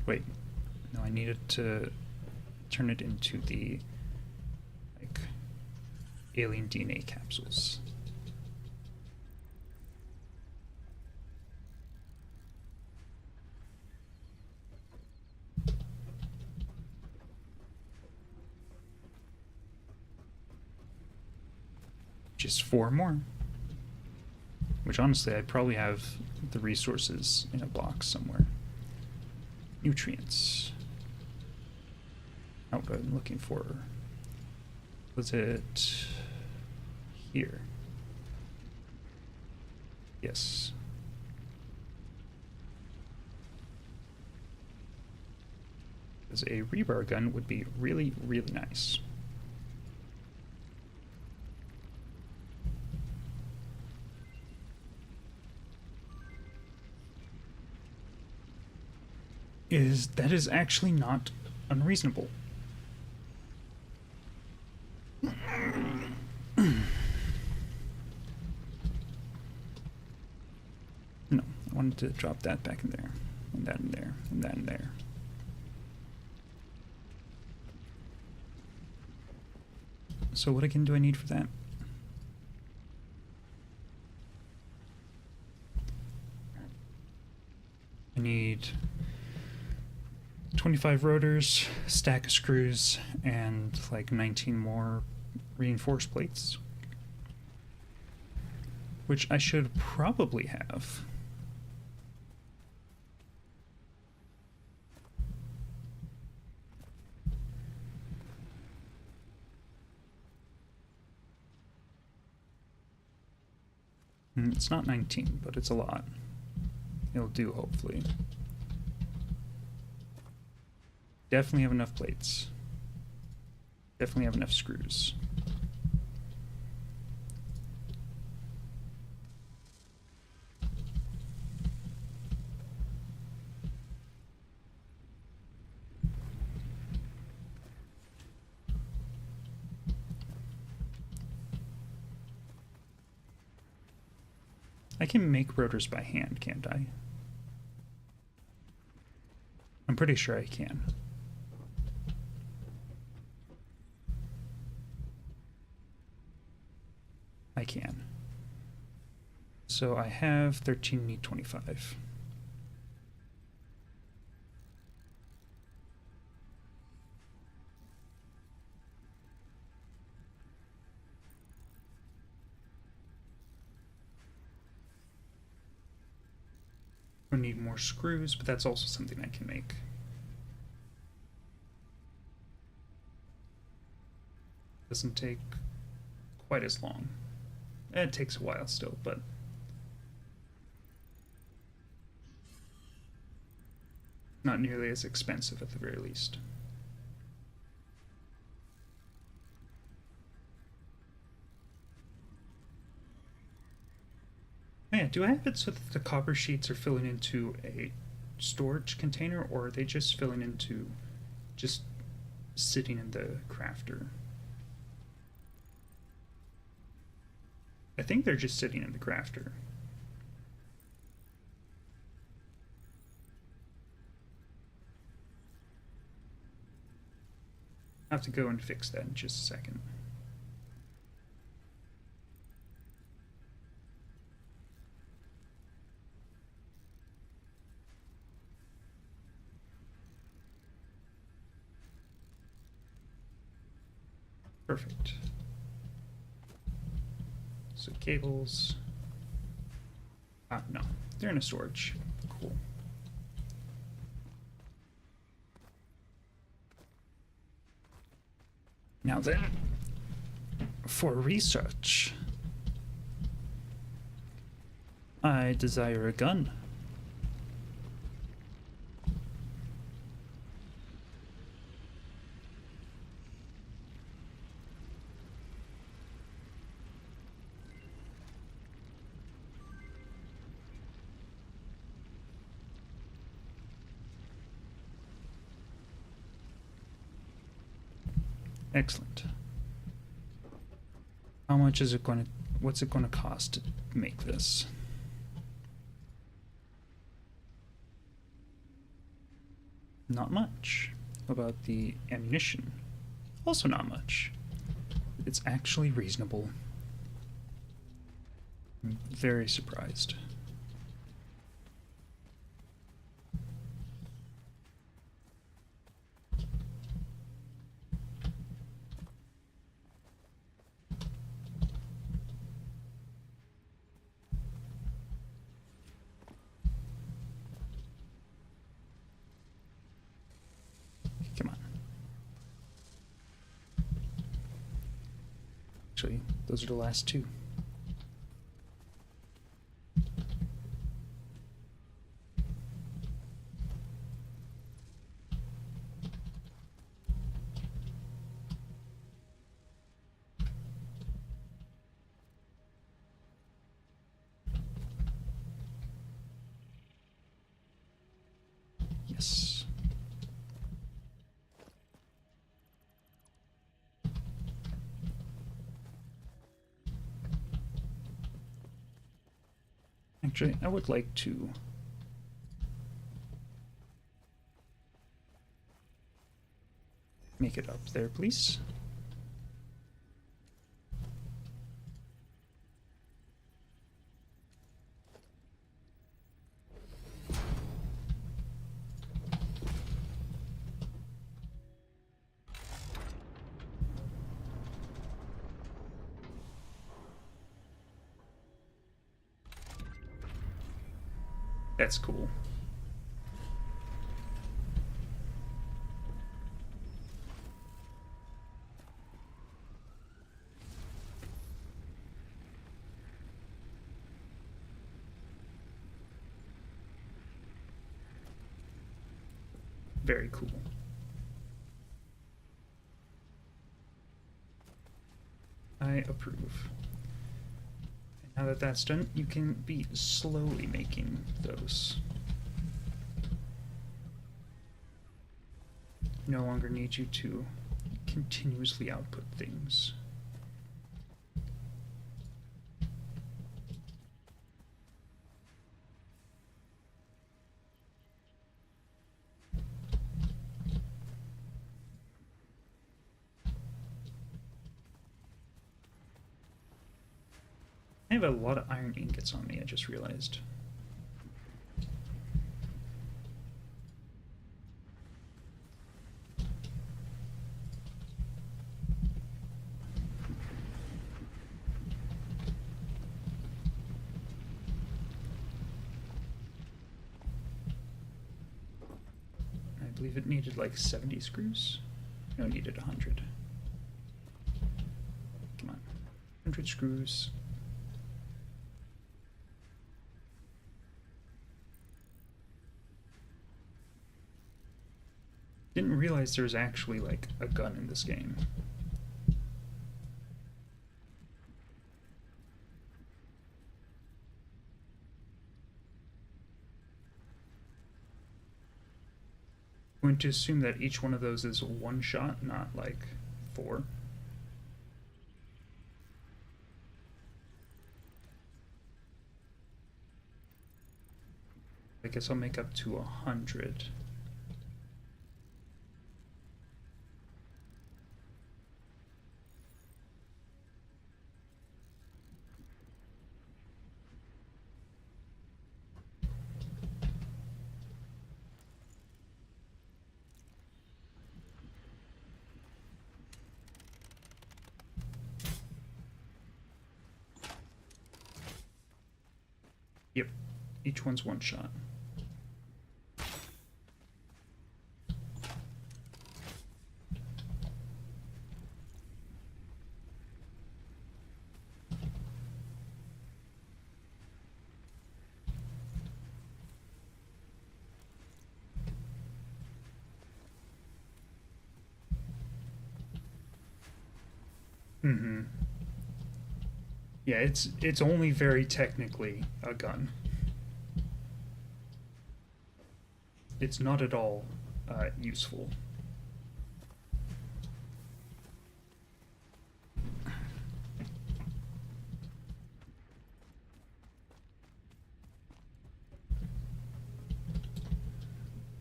Wait, no, I needed to turn it into the like alien DNA capsules. Just 4 more. Which honestly, I probably have the resources in a box somewhere. Nutrients. Oh, what I'm looking for. Was it here? Yes. Because a rebar gun would be really, really nice. That is actually not unreasonable. No, I wanted to drop that back in there, and that in there, and that in there. So what again do I need for that? I need 25 rotors, stack of screws, and like 19 more reinforced plates. Which I should probably have. It's not 19, but it's a lot. It'll do, hopefully. Definitely have enough plates. Definitely have enough screws. I can make rotors by hand, can't I? I'm pretty sure I can. I can. So I have 13, need 25. I need more screws, but that's also something I can make. Doesn't take quite as long. It takes a while still, but not nearly as expensive at the very least. Oh yeah, do I have it so that the copper sheets are filling into a storage container, or are they just filling into just sitting in the crafter? I think they're just sitting in the crafter. I have to go and fix that in just a second. Perfect. So cables. No, they're in a storage. Cool. Now then, for research, I desire a gun. Excellent. How much is it going to, what's it going to cost to make this? Not much. How about the ammunition? Also not much. It's actually reasonable. I'm very surprised. Come on. Actually, those are the last two. Yes. Actually, I would like to make it up there, please. That's cool. Very cool. I approve. And now that that's done, you can be slowly making those. No longer need you to continuously output things. I have a lot of iron ingots on me, I just realized. I believe it needed like 70 screws. No, it needed 100. Come on. 100 screws. Didn't realize there was actually like a gun in this game. I'm going to assume that each one of those is one shot, not like 4. I guess I'll make up to 100. Yep, each one's one shot. Mm-hmm. Yeah, it's only very technically a gun. It's not at all useful.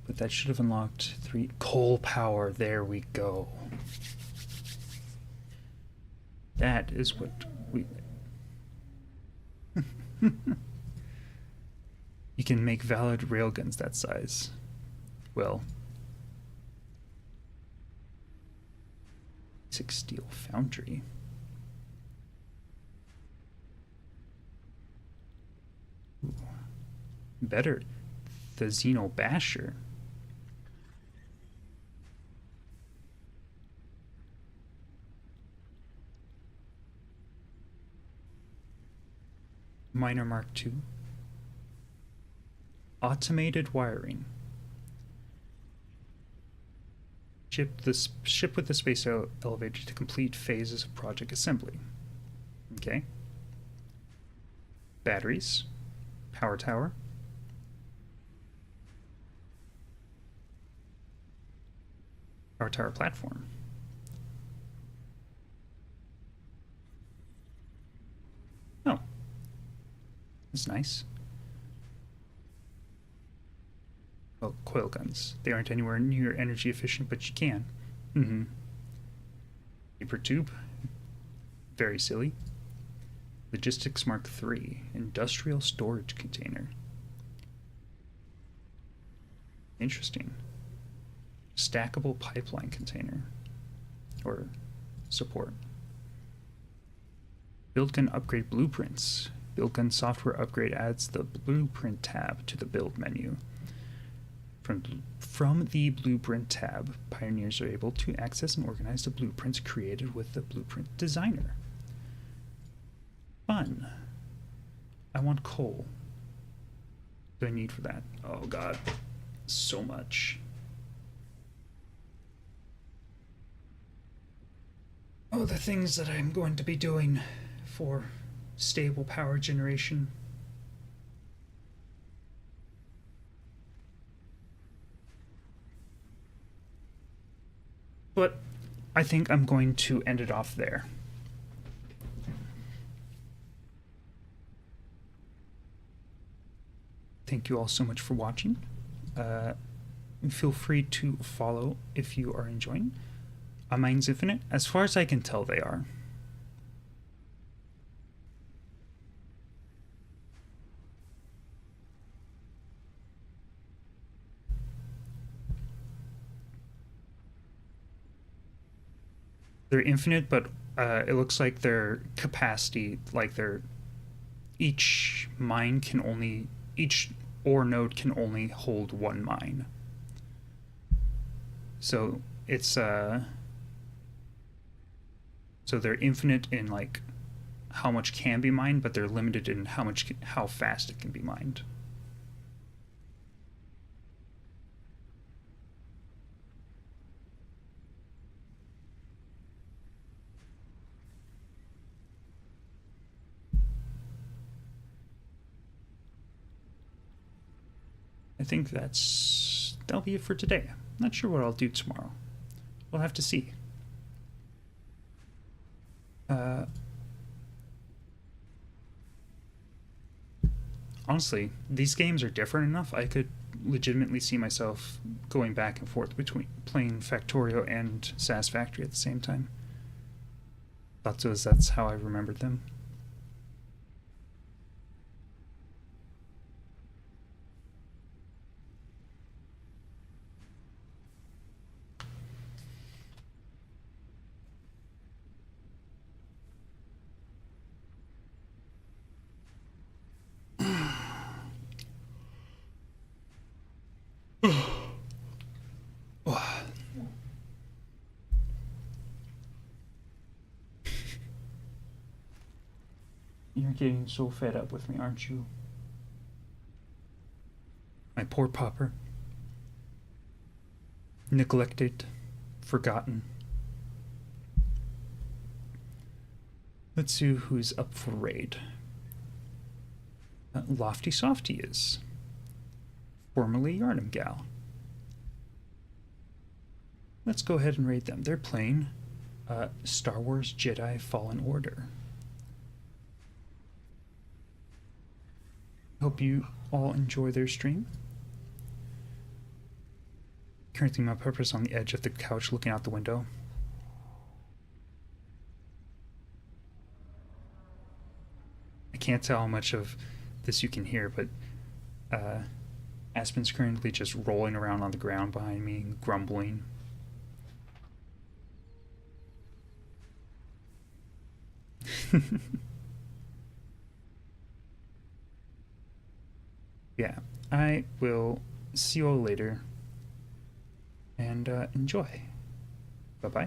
But that should have unlocked 3 coal power. There we go. That is what we... You can make valid railguns that size. Well... 6 steel foundry. Ooh. Better. The Xeno Basher. Miner Mark II. Automated wiring. Ship with the space elevator to complete phases of project assembly. Okay. Batteries. Power tower. Power tower platform. Oh. That's nice. Well, coil guns. They aren't anywhere near energy efficient, but you can. Mm-hmm. Paper tube. Very silly. Logistics Mark III. Industrial storage container. Interesting. Stackable pipeline container. Or support. Build gun upgrade blueprints. Build gun software upgrade adds the blueprint tab to the build menu. From the Blueprint tab, pioneers are able to access and organize the blueprints created with the blueprint designer. Fun. I want coal. What do I need for that? Oh god, so much. Oh, the things that I'm going to be doing for stable power generation. But I think I'm going to end it off there. Thank you all so much for watching. Feel free to follow if you are enjoying. Mines Infinite, as far as I can tell, they are. They're infinite, but it looks like their capacity, like their each mine can only each ore node can only hold one mine. So it's so they're infinite in like how much can be mined, but they're limited in how fast it can be mined. I think that'll be it for today. Not sure what I'll do tomorrow. We'll have to see. Honestly, these games are different enough. I could legitimately see myself going back and forth between playing Factorio and Satisfactory at the same time. That's how I remembered them. You're getting so fed up with me, aren't you? My poor pauper. Neglected. Forgotten. Let's see who's up for raid. Lofty Softy is. Formerly Yarnum Gal. Let's go ahead and raid them. They're playing Star Wars Jedi Fallen Order. Hope you all enjoy their stream. Currently, my purpose on the edge of the couch looking out the window. I can't tell how much of this you can hear, but Aspen's currently just rolling around on the ground behind me, grumbling. Yeah, I will see you all later, and enjoy. Bye-bye.